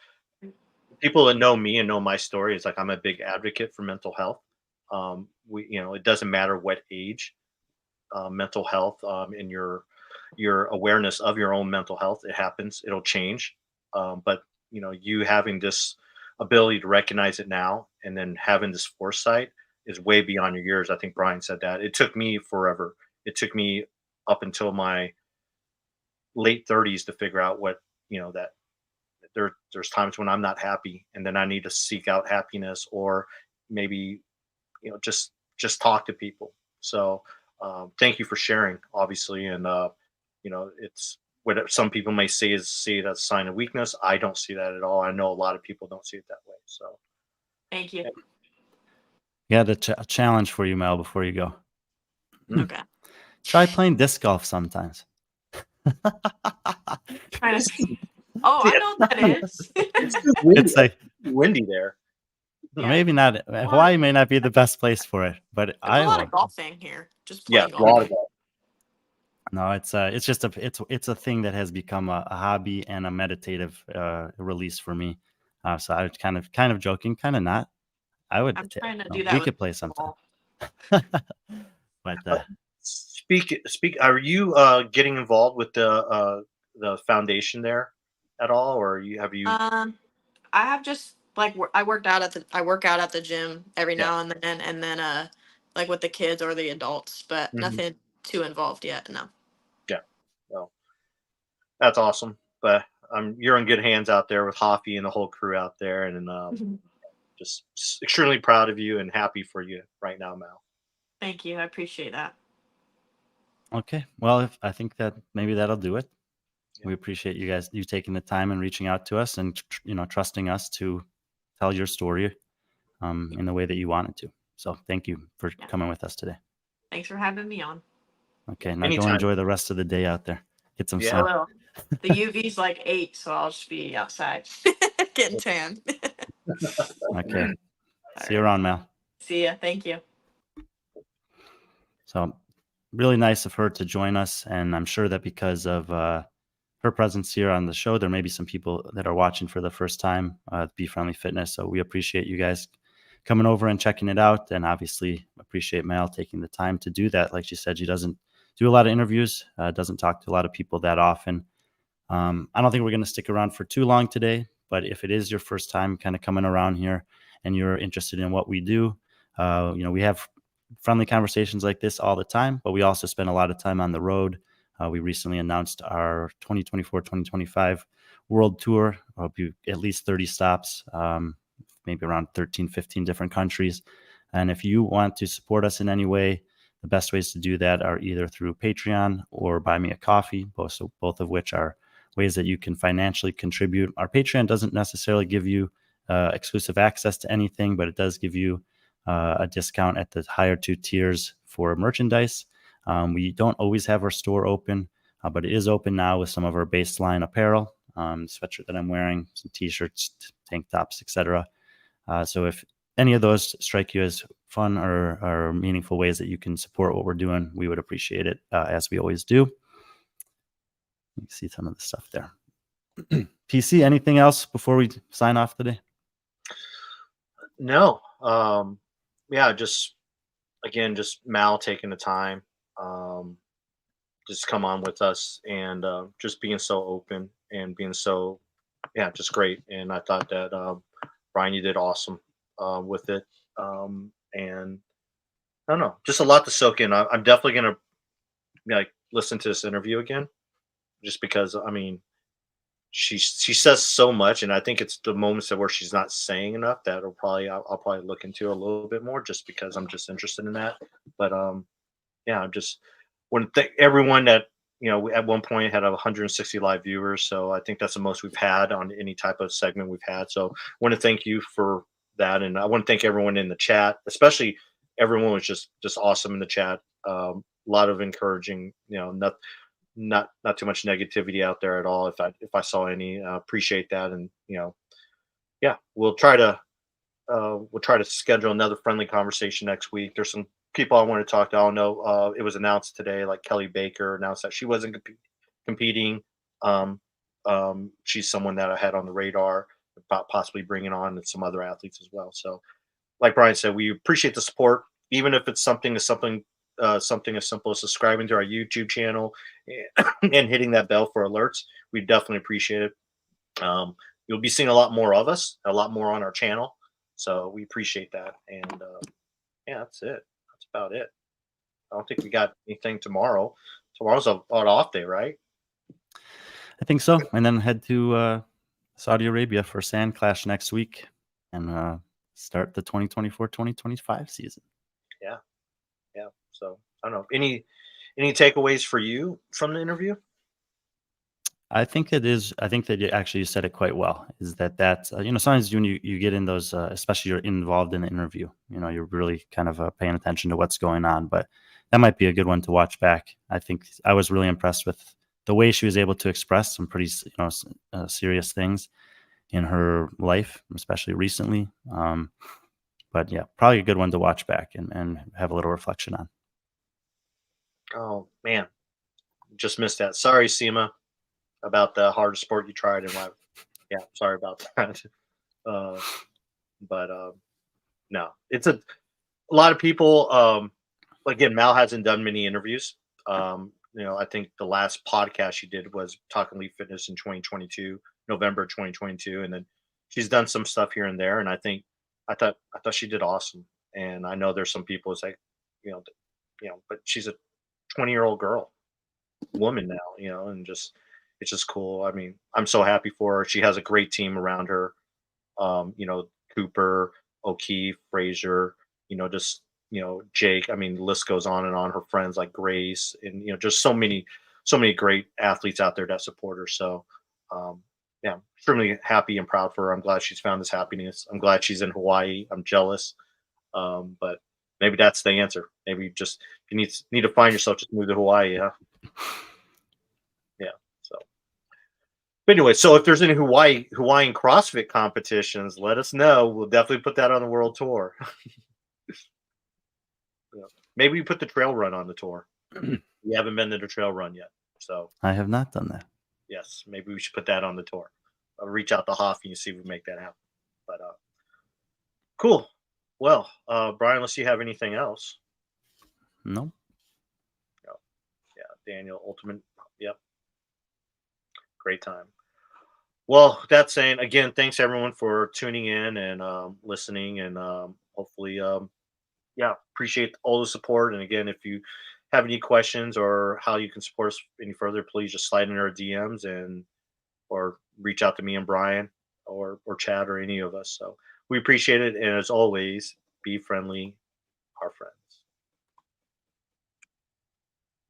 people that know me and know my story. It's like I'm a big advocate for mental health. It doesn't matter what age, mental health, and your awareness of your own mental health. It happens. It'll change. But you having this ability to recognize it now and then having this foresight is way beyond your years. I think Brian said that. It took me forever. It took me up until my late 30s to figure out that there's times when I'm not happy, and then I need to seek out happiness, or maybe just talk to people. So thank you for sharing, obviously. And it's what some people may see it as a sign of weakness. I don't see that at all. I know a lot of people don't see it that way. So Thank you. Yeah, the challenge for you, Mel, before you go. Okay. Try playing disc golf sometimes. Trying to see. Oh, I know what that is. it's too windy. It's like Windy there. Yeah. maybe not. Hawaii may not be the best place for it, but There's a lot Iowa. of golfing here. Just Yeah, playing a lot golf. of that. No, it's just it's a thing that has become a hobby and a meditative release for me. So I was kind of joking, kind of not. I would. I'm trying to do We that with could play sometime. ball. But Speak. Are you getting involved with the foundation there at all, or have you? I have just like I work out at the gym every Yeah. now and then like with the kids or the adults, but Mhm. nothing too involved yet. No. Yeah. Well, that's awesome. But you're in good hands out there with Hoffy and the whole crew out there, and just extremely proud of you and happy for you right now, Mal. Thank you. I appreciate that. okay, well, I think that maybe that'll do it. Yeah. We appreciate you taking the time and reaching out to us, and trusting us to tell your story in the way that you wanted to. So thank you for coming with us today. Thanks for having me on. Okay, now go Anytime. enjoy the rest of the day out there. Get some I sun. will. The UV's like 8, so I'll just be outside getting tan. Okay. All See you right. around, Mal. See ya. Thank you. So really nice of her to join us. And I'm sure that because of her presence here on the show, there may be some people that are watching for the first time, B.Friendly Fitness. So we appreciate you guys coming over and checking it out. And obviously appreciate Mal taking the time to do that. Like she said, she doesn't do a lot of interviews, doesn't talk to a lot of people that often. I don't think we're going to stick around for too long today, but if it is your first time kind of coming around here and you're interested in what we do, we have friendly conversations like this all the time, but we also spend a lot of time on the road. We recently announced our 2024-2025 world tour. It'll be at least 30 stops, maybe around 13, 15 different countries. And if you want to support us in any way, the best ways to do that are either through Patreon or Buy Me a Coffee, both of which are ways that you can financially contribute. Our Patreon doesn't necessarily give you exclusive access to anything, but it does give you a discount at the higher 2 tiers for merchandise. We don't always have our store open, but it is open now with some of our baseline apparel, sweatshirt that I'm wearing, some t-shirts, tank tops, etc. So if any of those strike you as fun or meaningful ways that you can support what we're doing, we would appreciate it, as we always do. You can see some of the stuff there. PC, anything else before we sign off today? No. Just Mal taking the time, just come on with us and just being so open and being so, just great. And I thought that Brian, you did awesome with it. And I don't know, just a lot to soak in. I'm definitely gonna listen to this interview again, just because she says so much, and I think it's the moments where she's not saying enough that I'll probably look into a little bit more, just because I'm just interested in that. But I just want to thank everyone that at one point had 160 live viewers, so I think that's the most we've had on any type of segment we've had. So I want to thank you for that, and I want to thank everyone in the chat, especially everyone was just awesome in the chat. A lot of encouraging, not too much negativity out there at all. If I saw any, appreciate that. And we'll try to schedule another friendly conversation next week. There's some people I want to talk to. I don't know. It was announced today, like Kelly Baker announced that she wasn't competing. She's someone that I had on the radar about possibly bringing on, and some other athletes as well. So like Brian said, we appreciate the support, even if it's something as simple as subscribing to our YouTube channel and hitting that bell for alerts. We definitely appreciate it. You'll be seeing a lot more of us, a lot more on our channel. So we appreciate that. And that's it. That's about it. I don't think we got anything tomorrow. Tomorrow's an off day, right? I think so. And then head to Saudi Arabia for Sand Clash next week and start the 2024-2025 season. Yeah. So I don't know. Any takeaways for you from the interview? I think that you said it quite well. Is that sometimes when you get in those, especially you're involved in the interview, you're really kind of paying attention to what's going on. But that might be a good one to watch back. I think I was really impressed with the way she was able to express some pretty serious things in her life, especially recently. But yeah, probably a good one to watch back and have a little reflection on. Oh man, just missed that. Sorry, Seema, about the hardest sport you tried in life. Yeah, sorry about that. No, it's a lot of people. Again, Mal hasn't done many interviews. I think the last podcast she did was Talking Leaf Fitness in 2022, November 2022, and then she's done some stuff here and there. And I thought she did awesome. And I know there's some people who say, but she's a 20-year-old woman now, and it's just cool. I mean, I'm so happy for her. She has a great team around her. Cooper, O'Keefe, Frazier, Jake. I mean, the list goes on and on. Her friends like Grace, and just so many great athletes out there that support her. So, extremely happy and proud for her. I'm glad she's found this happiness. I'm glad she's in Hawaii. I'm jealous, but maybe that's the answer. Maybe just you need to find yourself, just move to Hawaii. Huh? Yeah. So, but anyway, so if there's any Hawaiian CrossFit competitions, let us know. We'll definitely put that on the world tour. Maybe we put the trail run on the tour. We haven't been to the trail run yet, so I have not done that. Yes, maybe we should put that on the tour. I'll reach out to Hoffy and see if we make that happen. But cool. Well, Brian, unless you have anything else. No. No. Yeah, Daniel, ultimate. Yep. Great time. Well, that saying, again, thanks everyone for tuning in and listening, and hopefully, yeah, appreciate all the support. And again, if you have any questions or how you can support us any further, please just slide in our DMs and or reach out to me and Brian or Chad or any of us. So we appreciate it. And as always, be friendly,